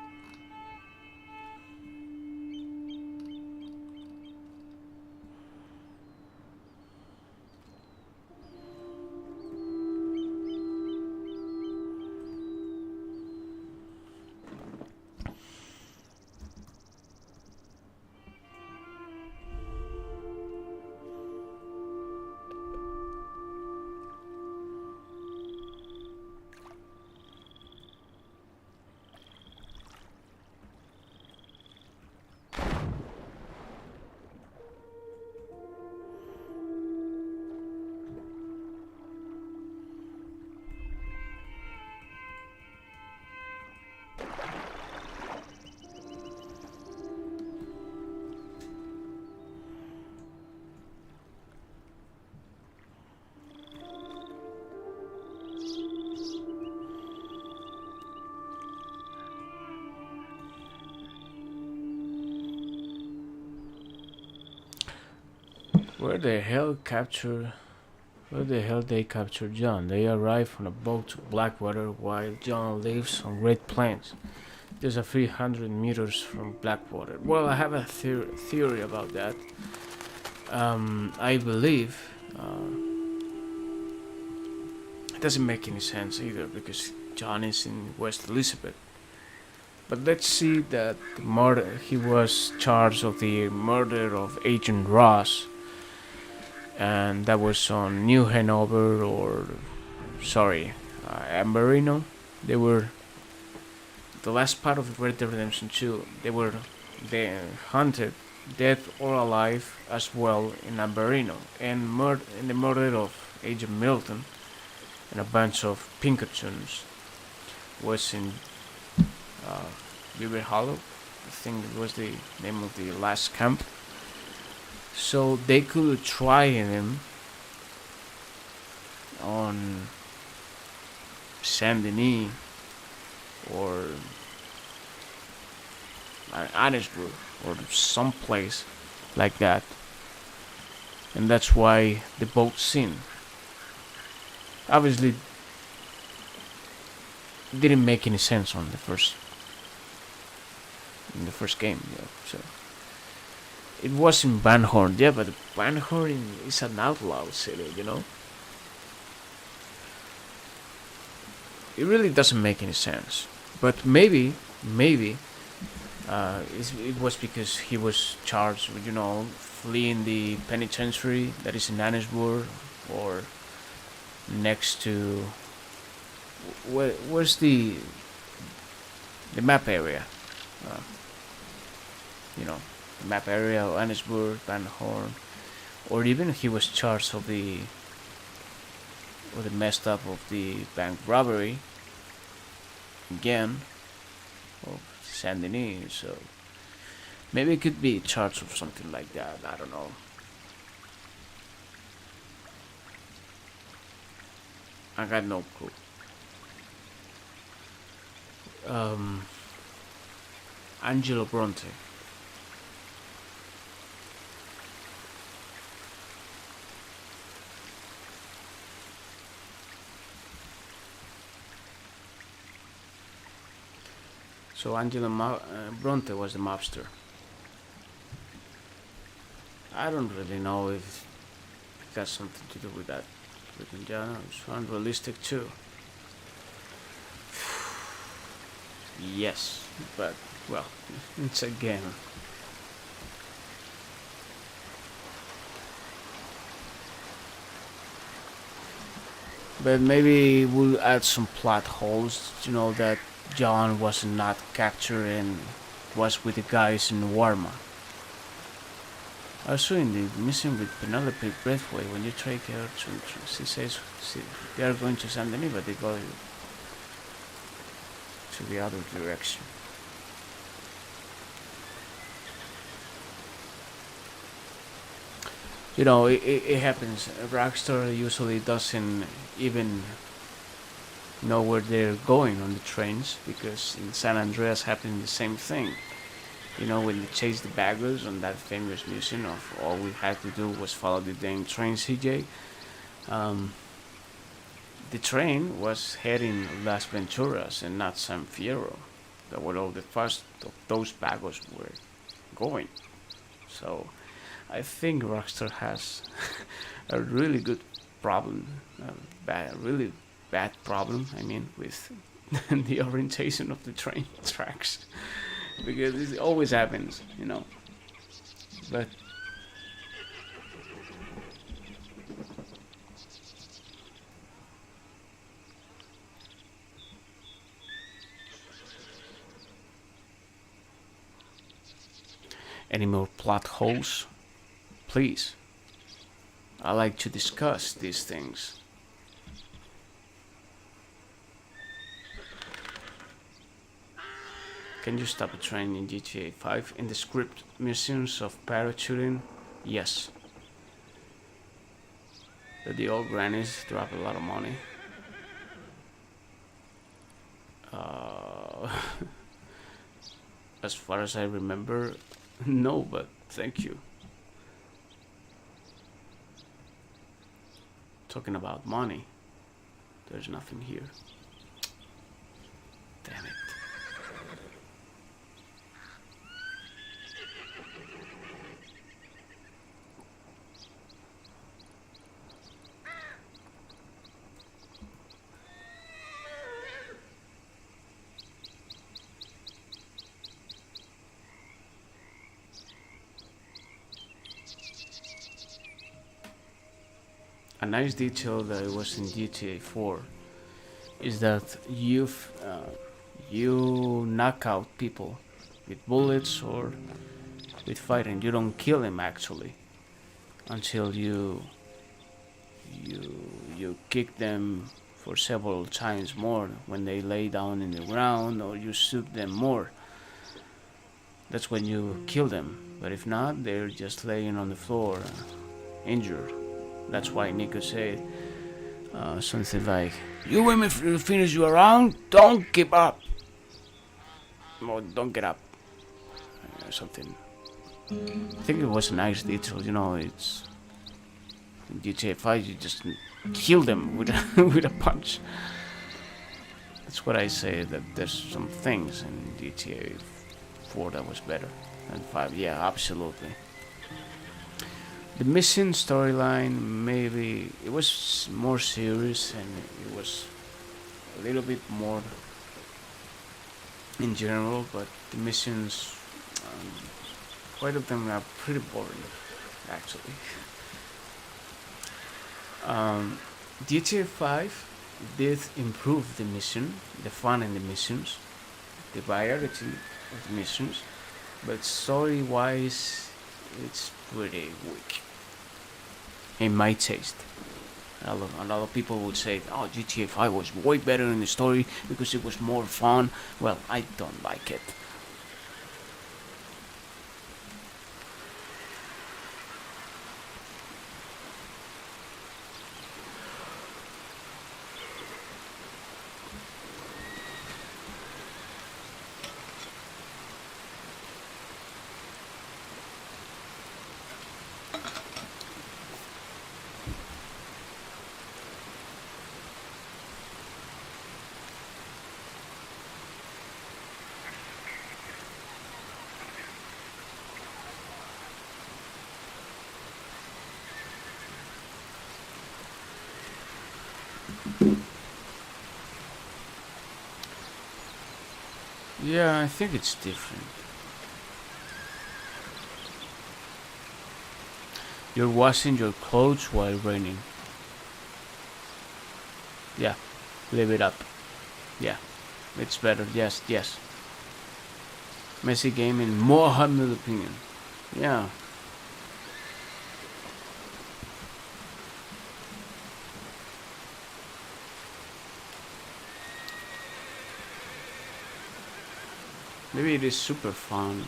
Where the hell they captured John? They arrive on a boat to Blackwater while John lives on Great Plains. There's a 300 meters from Blackwater. Well, I have a theory about that. I believe it doesn't make any sense either because John is in West Elizabeth. But let's see that he was charged of the murder of Agent Ross, and that was on New Hanover Amberino. They were the last part of Red Dead Redemption 2. They hunted, dead or alive, as well in Amberino, and in the murder of Agent Milton and a bunch of Pinkertons was in Beaver Hollow. I think it was the name of the last camp. So they could try him on Saint Denis or Annisburg or someplace like that, and that's why the boat sank. Obviously, it didn't make any sense in the first game. Yeah, so it was in Van Horn, yeah, but Van Horn is an outlaw city, you know. It really doesn't make any sense. But maybe it was because he was charged with, fleeing the penitentiary that is in Annisburg, or next to where's the map area, the map area of Annisburg, Van Horn, or even he was charged of the messed up of the bank robbery again of Saint Denis. So maybe it could be charged of something like that. I don't know. I got no clue. Angelo Bronte. So Angelo Bronte was the mobster. I don't really know if it got something to do with that. But in general, it's unrealistic too. Yes, but well, it's a game. But maybe we'll add some plot holes, that John was not captured and was with the guys in Warma. Also in the mission with Penelope Breathway, when you take her she says they are going to Saint Denis, but they go to the other direction. It happens. Rockstar usually doesn't even know where they're going on the trains, because in San Andreas happened the same thing. When they chased the baggers on that famous mission of all we had to do was follow the dang train, CJ. The train was heading Las Venturas and not San Fierro. That were all the first of those baggers were going. So I think Rockstar has a really good problem, really bad problem, with the orientation of the train tracks. Because it always happens, But any more plot holes? Please. I like to discuss these things. Can you stop a train in GTA 5? In the script missions of parachuting? Yes. But the old grannies drop a lot of money. As far as I remember, no, but thank you. talking about money. There's nothing here. Damn it. A nice detail that was in GTA 4 is that you knock out people with bullets or with fighting. You don't kill them actually until you kick them for several times more when they lay down in the ground, or you shoot them more. That's when you kill them. But if not, they're just laying on the floor, injured. That's why Niko said something like, "You women finish you around, don't give up." Or don't get up. Something. I think it was a nice detail, you know, it's in GTA 5 you just kill them with with a punch. That's what I say, that there's some things in GTA 4 that was better than 5. Yeah, absolutely. The mission storyline, maybe it was more serious and it was a little bit more in general, but the missions, quite of them are pretty boring, actually. GTA 5 did improve the mission, the fun in the missions, the variety of the missions, but story-wise, it's pretty weak. In my taste. A lot of people would say, "Oh, GTA 5 was way better in the story because it was more fun." Well, I don't like it. Yeah, I think it's different. You're washing your clothes while raining. Yeah, leave it up. Yeah, it's better. Yes, yes. Messy game in more humble opinion. Yeah. Maybe it is super fun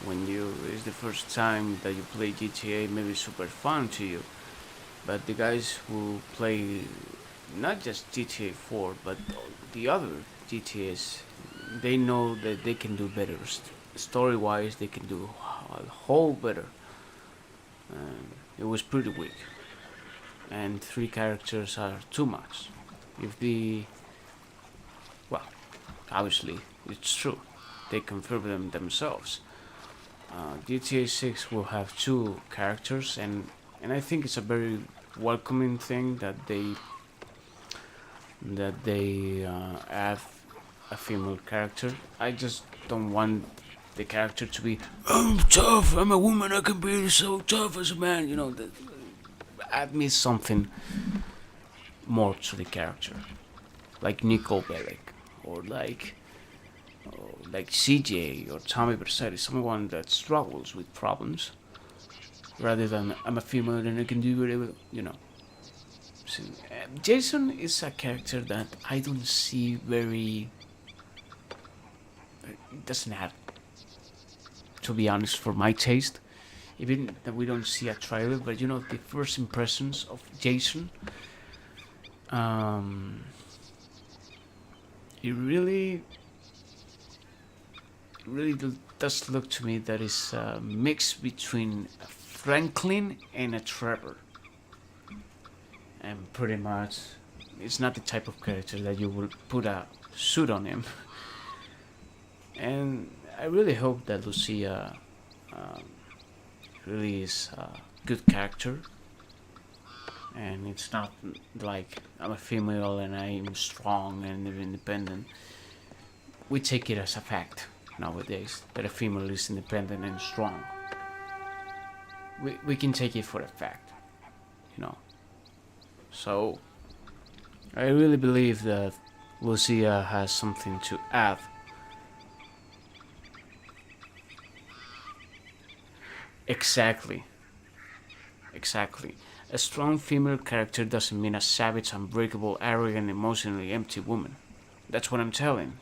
when it's the first time that you play GTA. Maybe it's super fun to you, but the guys who play not just GTA 4 but the other GTAs, they know that they can do better. Story wise, they can do a whole better. It was pretty weak, and 3 characters are too much. If the well, obviously it's true, they confirm them themselves. GTA 6 will have 2 characters, and I think it's a very welcoming thing that they add a female character. I just don't want the character to be, "I'm tough, I'm a woman, I can be so tough as a man," you know. Add me something more to the character, like Niko Bellic, or like CJ or Tommy Vercetti, someone that struggles with problems, rather than "I'm a female and I can do whatever," you know. So, Jason is a character that I don't see very. It doesn't have, to be honest, for my taste. Even that we don't see a trailer, but you know, the first impressions of Jason, it really does look to me that is a mix between a Franklin and a Trevor. and pretty much it's not the type of character that you will put a suit on him. And I really hope that Lucia really is a good character, and it's not like I'm a female and I'm strong and independent. We take it as a fact nowadays that a female is independent and strong. We can take it for a fact, you know. So I really believe that Lucia has something to add. Exactly. A strong female character doesn't mean a savage, unbreakable, arrogant, emotionally empty woman. That's what I'm telling.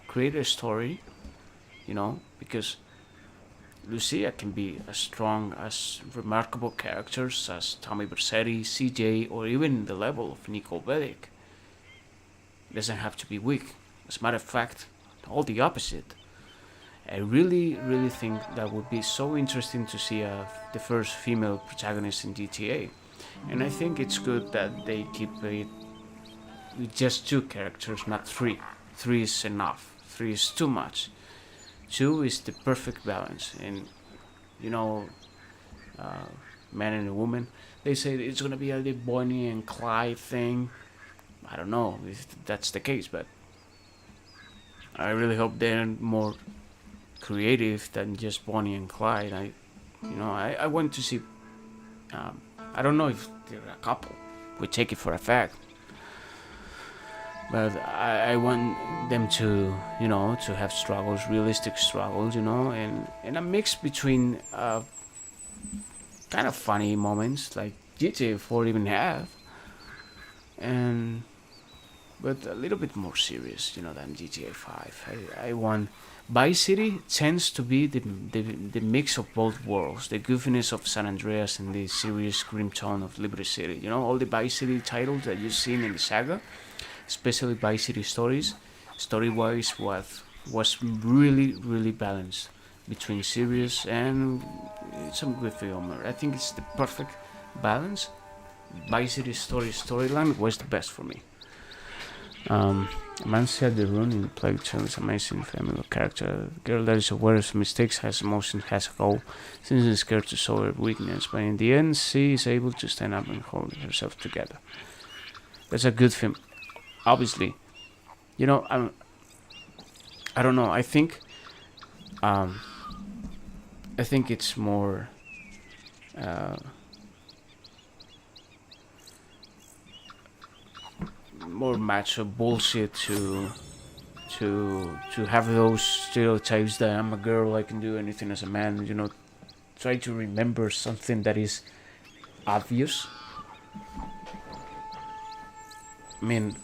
Create a story, you know, because Lucia can be as strong as remarkable characters as Tommy Vercetti, CJ, or even the level of Niko Bellic. It doesn't have to be weak. As a matter of fact, all the opposite. I really think that would be so interesting to see the first female protagonist in GTA. And I think it's good that they keep it with just 2 characters, not 3. 3 is enough. 3 is too much. 2 is the perfect balance. And, you know, man and a woman, they say it's going to be a Bonnie and Clyde thing. I don't know if that's the case, but I really hope they're more creative than just Bonnie and Clyde. I want to see. I don't know if they're a couple. We take it for a fact, but I want them to, you know, to have struggles, realistic struggles, you know, and a mix between kind of funny moments like GTA 4 even have, and but a little bit more serious, you know, than GTA 5. I want. Vice City tends to be the mix of both worlds, the goofiness of San Andreas and the serious grim tone of Liberty City. You know, all the Vice City titles that you've seen in the saga, especially Vice City stories, story-wise, was really balanced between serious and some good humor. I think it's the perfect balance. Vice City storyline was the best for me. A man said the rune in the Plague Tale is amazing female character. A girl that is aware of mistakes, has emotions, has a goal, isn't scared to show her weakness, but in the end she is able to stand up and hold herself together. That's a good film. Obviously, you know, I don't know. I think it's more more macho bullshit to have those stereotypes that I'm a girl, I can do anything as a man. You know, try to remember something that is obvious. I mean,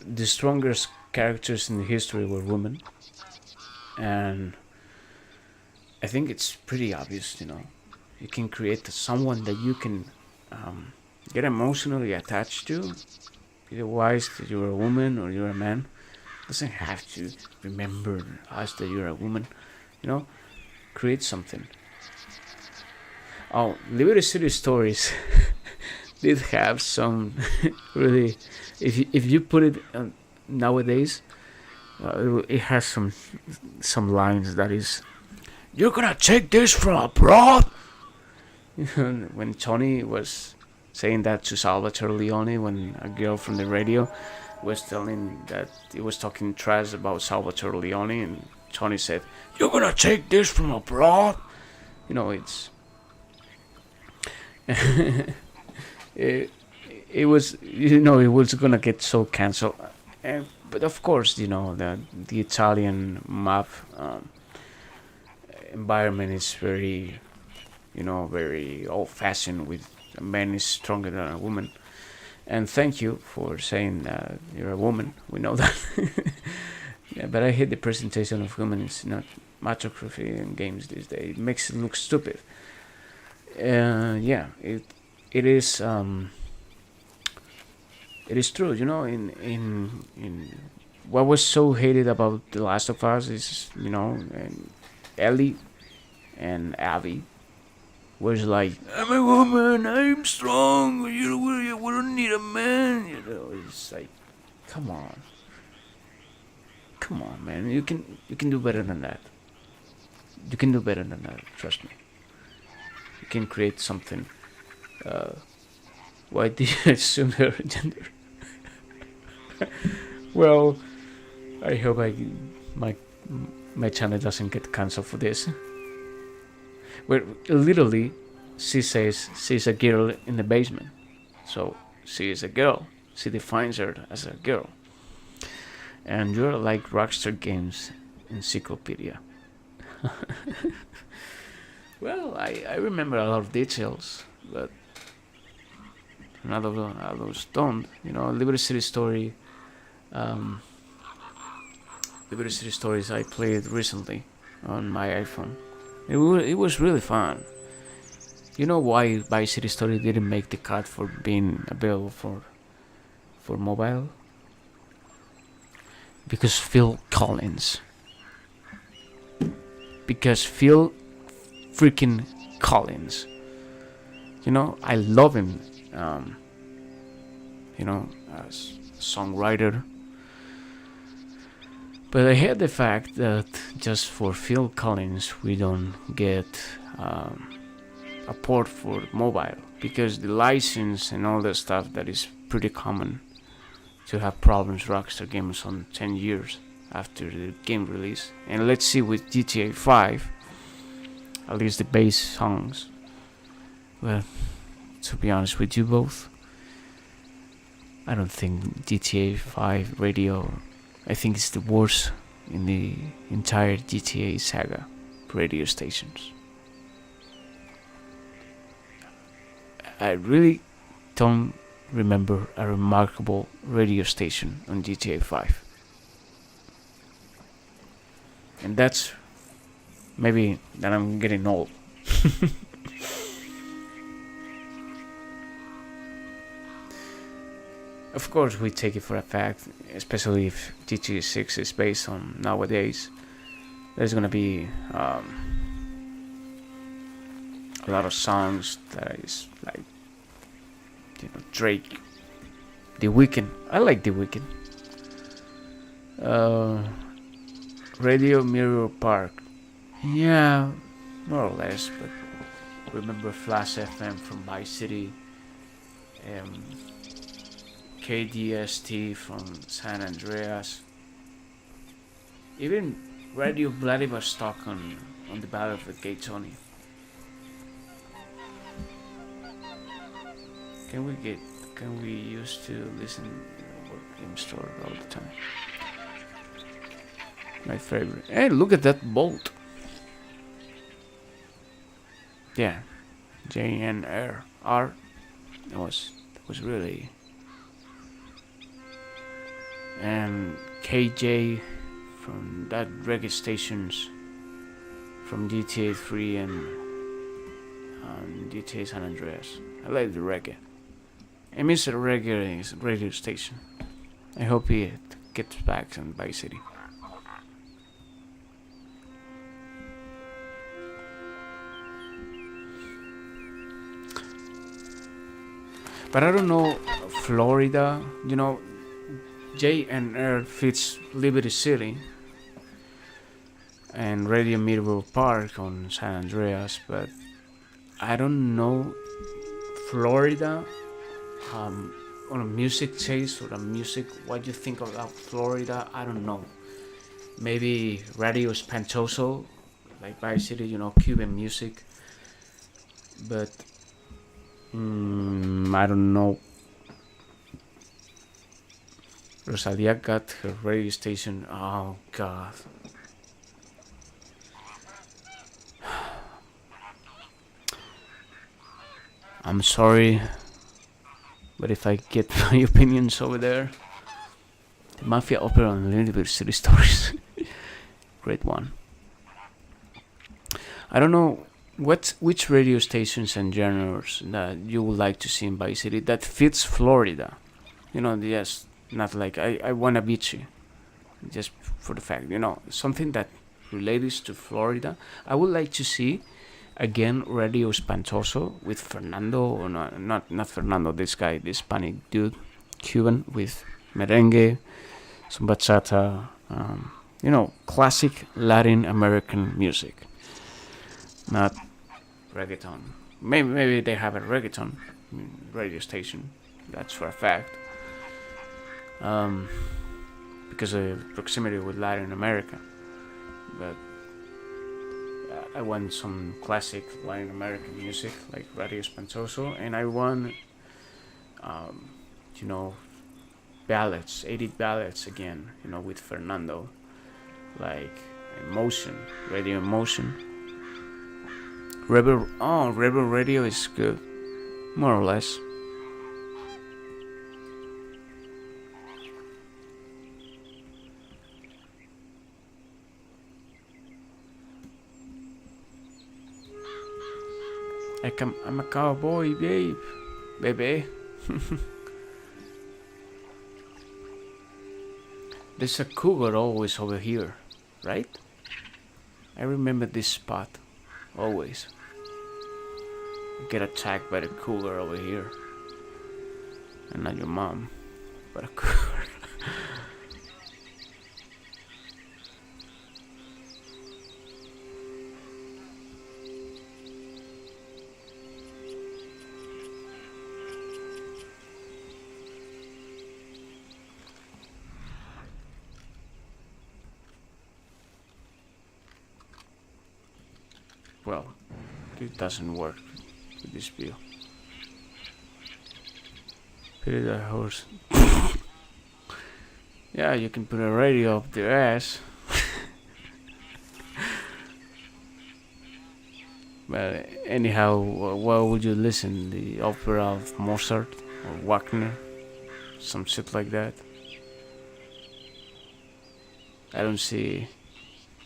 the strongest characters in the history were women, and I think it's pretty obvious. You know, you can create someone that you can get emotionally attached to. Otherwise, that you're a woman or you're a man, doesn't have to remember us that you're a woman. You know, create something. Oh, Liberty City Stories did have some really. If you put it nowadays, it has some lines that is, "You're gonna take this from abroad." When Tony was saying that to Salvatore Leone, when a girl from the radio was telling that he was talking trash about Salvatore Leone, and Tony said, "You're gonna take this from abroad." You know, it's it was, you know, it was gonna get so cancelled. But of course, you know, the Italian mob environment is very, you know, very old-fashioned, with a man is stronger than a woman. And thank you for saying you're a woman. We know that. Yeah, but I hate the presentation of women. It's not machography in games these days. It makes it look stupid. Yeah, it is. It is true. You know, in what was so hated about The Last of Us is, you know, Ellie and Abby where it's like, I'm a woman, I'm strong, we don't need a man, you know. It's like, come on, man, you can do better than that. You can do better than that, trust me. You can create something. Why did you assume her gender? Well, I hope my channel doesn't get cancelled for this. Where literally she says she's a girl in the basement, so she is a girl. She defines her as a girl, and you're like Rockstar Games encyclopedia. Well, I remember a lot of details, but none of those don't. You know, Liberty City Story. Liberty City Stories I played recently on my iPhone. It was really fun. You know why Vice City Story didn't make the cut for being available for mobile? Because Phil Collins. Because Phil freaking Collins. You know, I love him. You know, as a songwriter. But I hate the fact that just for Phil Collins we don't get a port for mobile, because the license and all that stuff, that is pretty common to have problems Rockstar Games on 10 years after the game release. And let's see with GTA 5, at least the bass songs. Well, to be honest with you both, I don't think GTA 5 radio, I think it's the worst in the entire GTA saga radio stations. I really don't remember a remarkable radio station on GTA 5. And that's maybe that I'm getting old. Of course, we take it for a fact, especially if GTA 6 is based on nowadays. There's gonna be a lot of songs that is like, you know, Drake, The Weeknd. I like The Weeknd. Radio Mirror Park. Yeah, more or less, but remember Flash FM from Vice City. KDST from San Andreas. Even Radio Vladivostok on the Battle of the Gay Tony. Can we used to listen to Game Store all the time? My favorite. Hey, look at that bolt. Yeah, JNR. That was really. And KJ from that reggae stations from GTA 3 and GTA San Andreas. I like the reggae. I miss a reggae radio station. I hope it gets back in Vice City. But I don't know, Florida, you know, JNR fits Liberty City and Radio Mirror Park on San Andreas, but I don't know Florida on a music taste or a music. What do you think about Florida? I don't know. Maybe Radio Espantoso, like Vice City, you know, Cuban music, but I don't know. Rosalia got her radio station. Oh God. I'm sorry, but if I get my opinions over there, the Mafia Opera on Liberty City Stories, great one. I don't know which radio stations and genres that you would like to see in Vice City that fits Florida. You know, yes. Not like I wanna beat you, just for the fact, you know, something that relates to Florida. I would like to see Again, Radio Espantoso with Fernando, or not Fernando, this guy, this Hispanic dude, Cuban, with merengue, some bachata, classic Latin American music, not reggaeton. Maybe they have a reggaeton radio station, that's for a fact, because of proximity with Latin America. But I want some classic Latin American music like Radio Espantoso, and I want, ballads, 80 ballads again, with Fernando, like Emotion, Radio Emotion. Rebel Radio is good, more or less. I'm a cowboy, baby. There's a cougar always over here, right? I remember this spot, always. Get attacked by the cougar over here. And not your mom, but a cougar. Well, it doesn't work with this view. Pity that horse. Yeah, you can put a radio up their ass. But anyhow, what would you listen? The opera of Mozart or Wagner? Some shit like that. I don't see.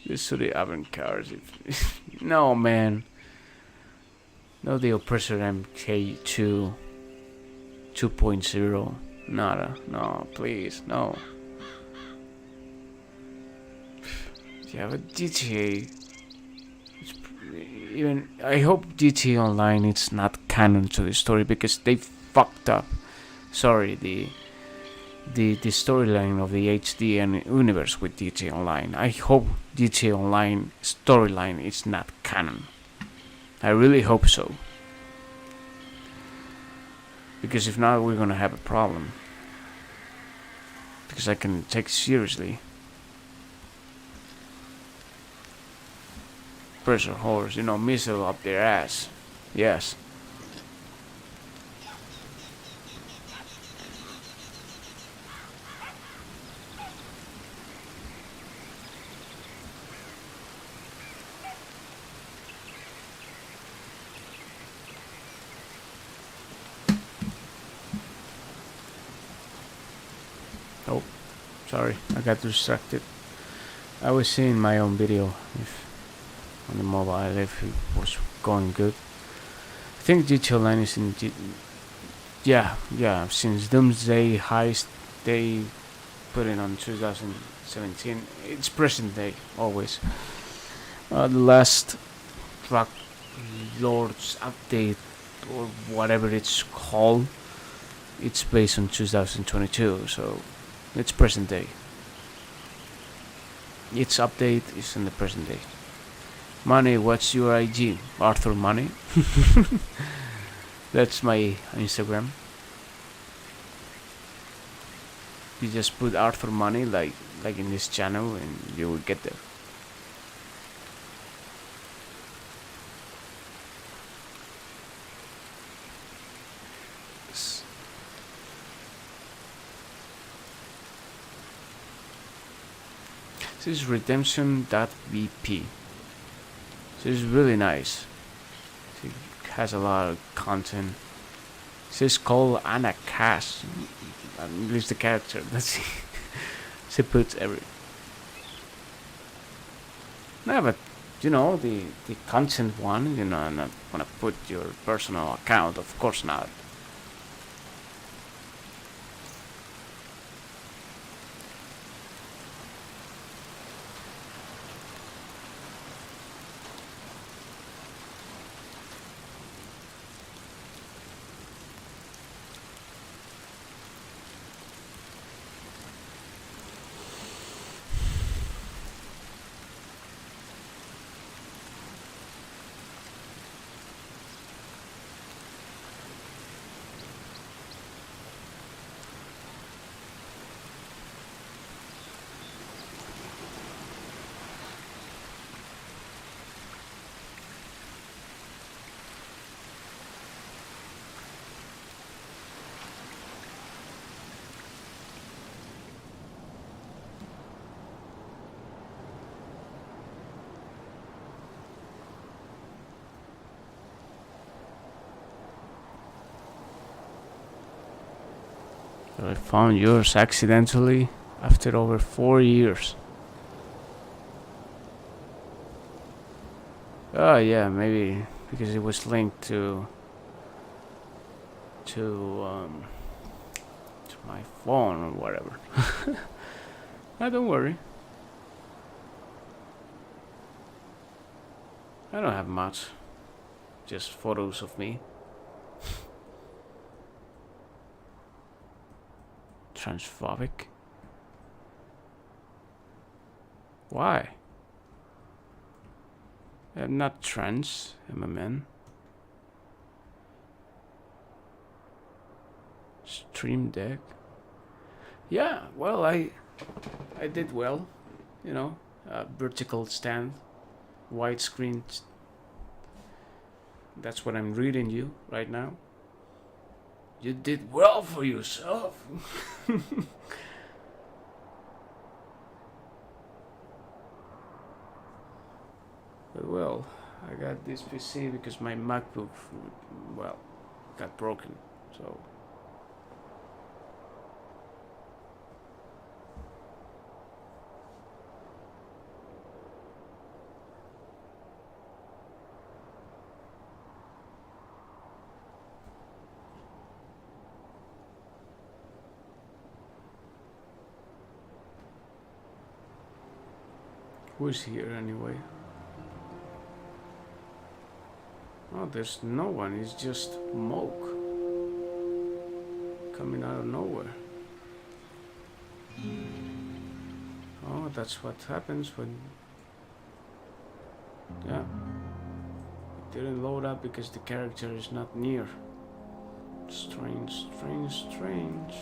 This to the avant-garde. No, man. No, the Oppressor MK2 2.0. Nada. No, please. No. Yeah, but GTA. Even I hope GTA Online it's not canon to the story, because they fucked up. Sorry, the storyline of the HD and universe with GTA Online. I hope GTA Online storyline is not canon. I really hope so. Because if not, we're gonna have a problem. Because I can take it seriously. Pressure horse, missile up their ass. Yes. Oh, sorry, I got distracted. I was seeing my own video on the mobile if it was going good. I think GTA Online is in yeah, since Doomsday Heist they put it on 2017. It's present day, always. The last Drug Lords update, or whatever it's called, it's based on 2022, so it's present day. Its update is in the present day. Muneh, what's your IG? ArthurMuneh. That's my Instagram. You just put ArthurMuneh like in this channel and you will get there. This is redemption.vp. This is really nice. It has a lot of content. This is called Anna Cass. Lose the character. Let's see. She puts every. No, but the content one. I'm not gonna put your personal account. Of course not. I found yours accidentally after over 4 years. Oh yeah, maybe because it was linked to my phone or whatever. Don't worry. I don't have much. Just photos of me. Transphobic? Why? I'm not trans, I'm a man. Stream Deck? Yeah, well, I did well. You know, vertical stand, widescreen. That's what I'm reading you right now. You did well for yourself. But well, I got this PC because my MacBook, well, got broken. So who's here anyway? Oh, there's no one. It's just smoke coming out of nowhere. Oh, that's what happens when... Yeah. It didn't load up because the character is not near. Strange, strange, strange.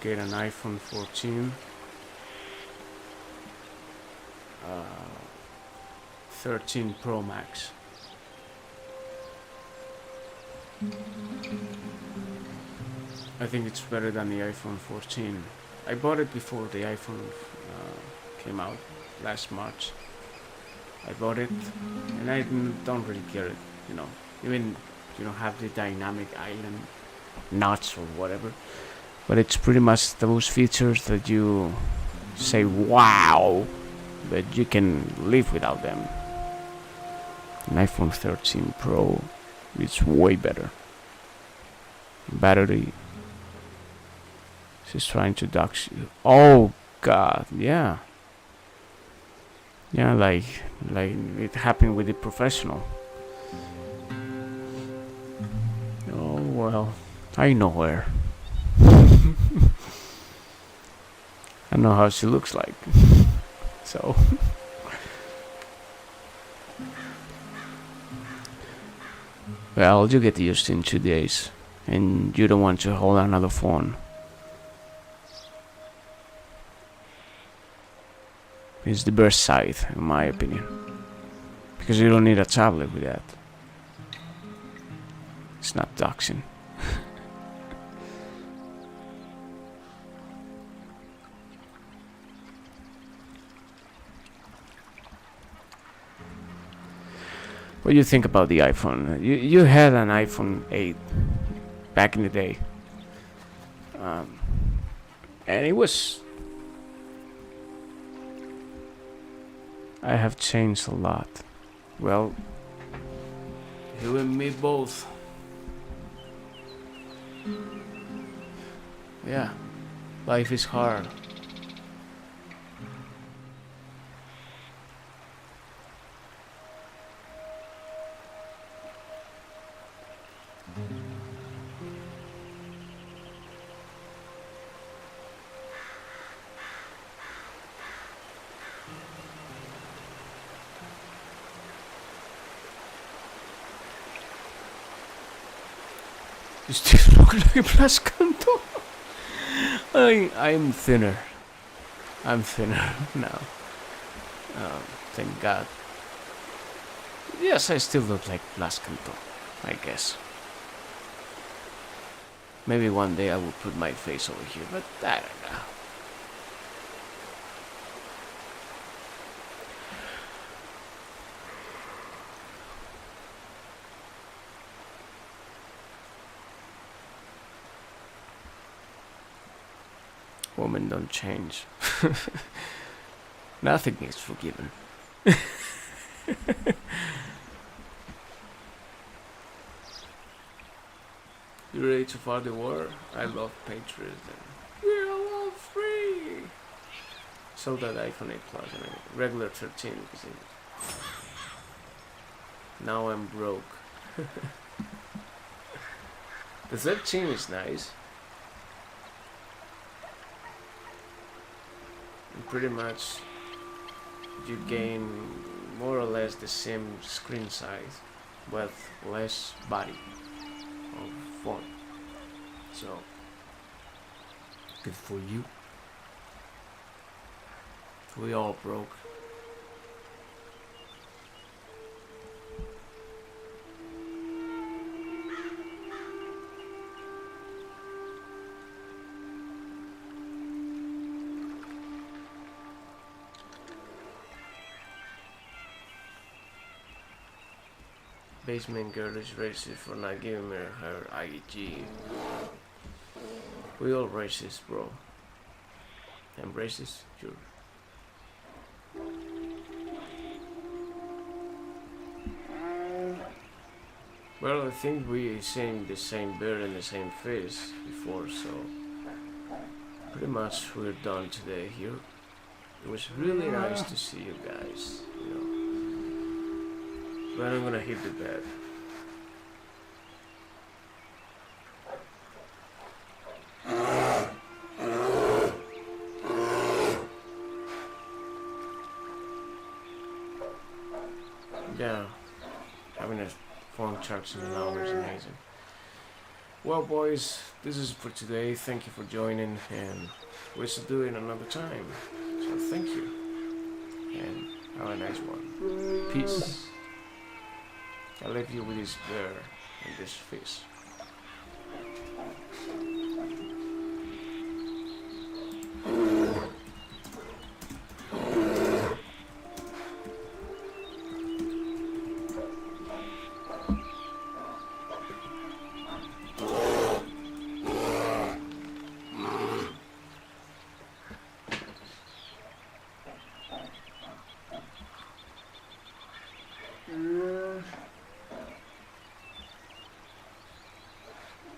Get an iPhone 14, 13 Pro Max. I think it's better than the iPhone 14. I bought it before the iPhone came out last March. I bought it and I don't really get it, you know. Even you don't have the dynamic island knots or whatever. But it's pretty much those features that you say, wow, but you can live without them. An iPhone 13 Pro is way better. Battery. She's trying to dox you. Oh God, yeah. Yeah, like it happened with the professional. Oh well, I know her. I know how she looks like. So well, you get used in 2 days, and you don't want to hold another phone. It's the best side, in my opinion, because you don't need a tablet with that. It's not doxing. What do you think about the iPhone? You had an iPhone 8 back in the day, and it was... I have changed a lot. Well, you and me both. Yeah, life is hard. You still look like a Blascanto. I'm thinner. I'm thinner now. Thank God. Yes, I still look like Blas Canto, I guess. Maybe one day I will put my face over here, but I don't know. Women don't change. Nothing is forgiven. You ready to fight the war? I love patriotism. We're all free! So that iPhone 8 Plus and regular 13 is in. Now I'm broke. The 13 is nice. And pretty much you gain more or less the same screen size with less body of phone. So good for you. We all broke. Basement girl is racist for not giving her IG. We all racist, bro. I'm racist, sure. Well, I think we seen the same bird and the same fish before, so pretty much we're done today here. It was really nice to see you guys, you know. But I'm gonna hit the bed. Yeah, having a phone charge in an hour is amazing. Well, boys, this is for today. Thank you for joining, and we'll do it another time. So thank you, and have a nice one. Peace. I leave you with this bear and this fish.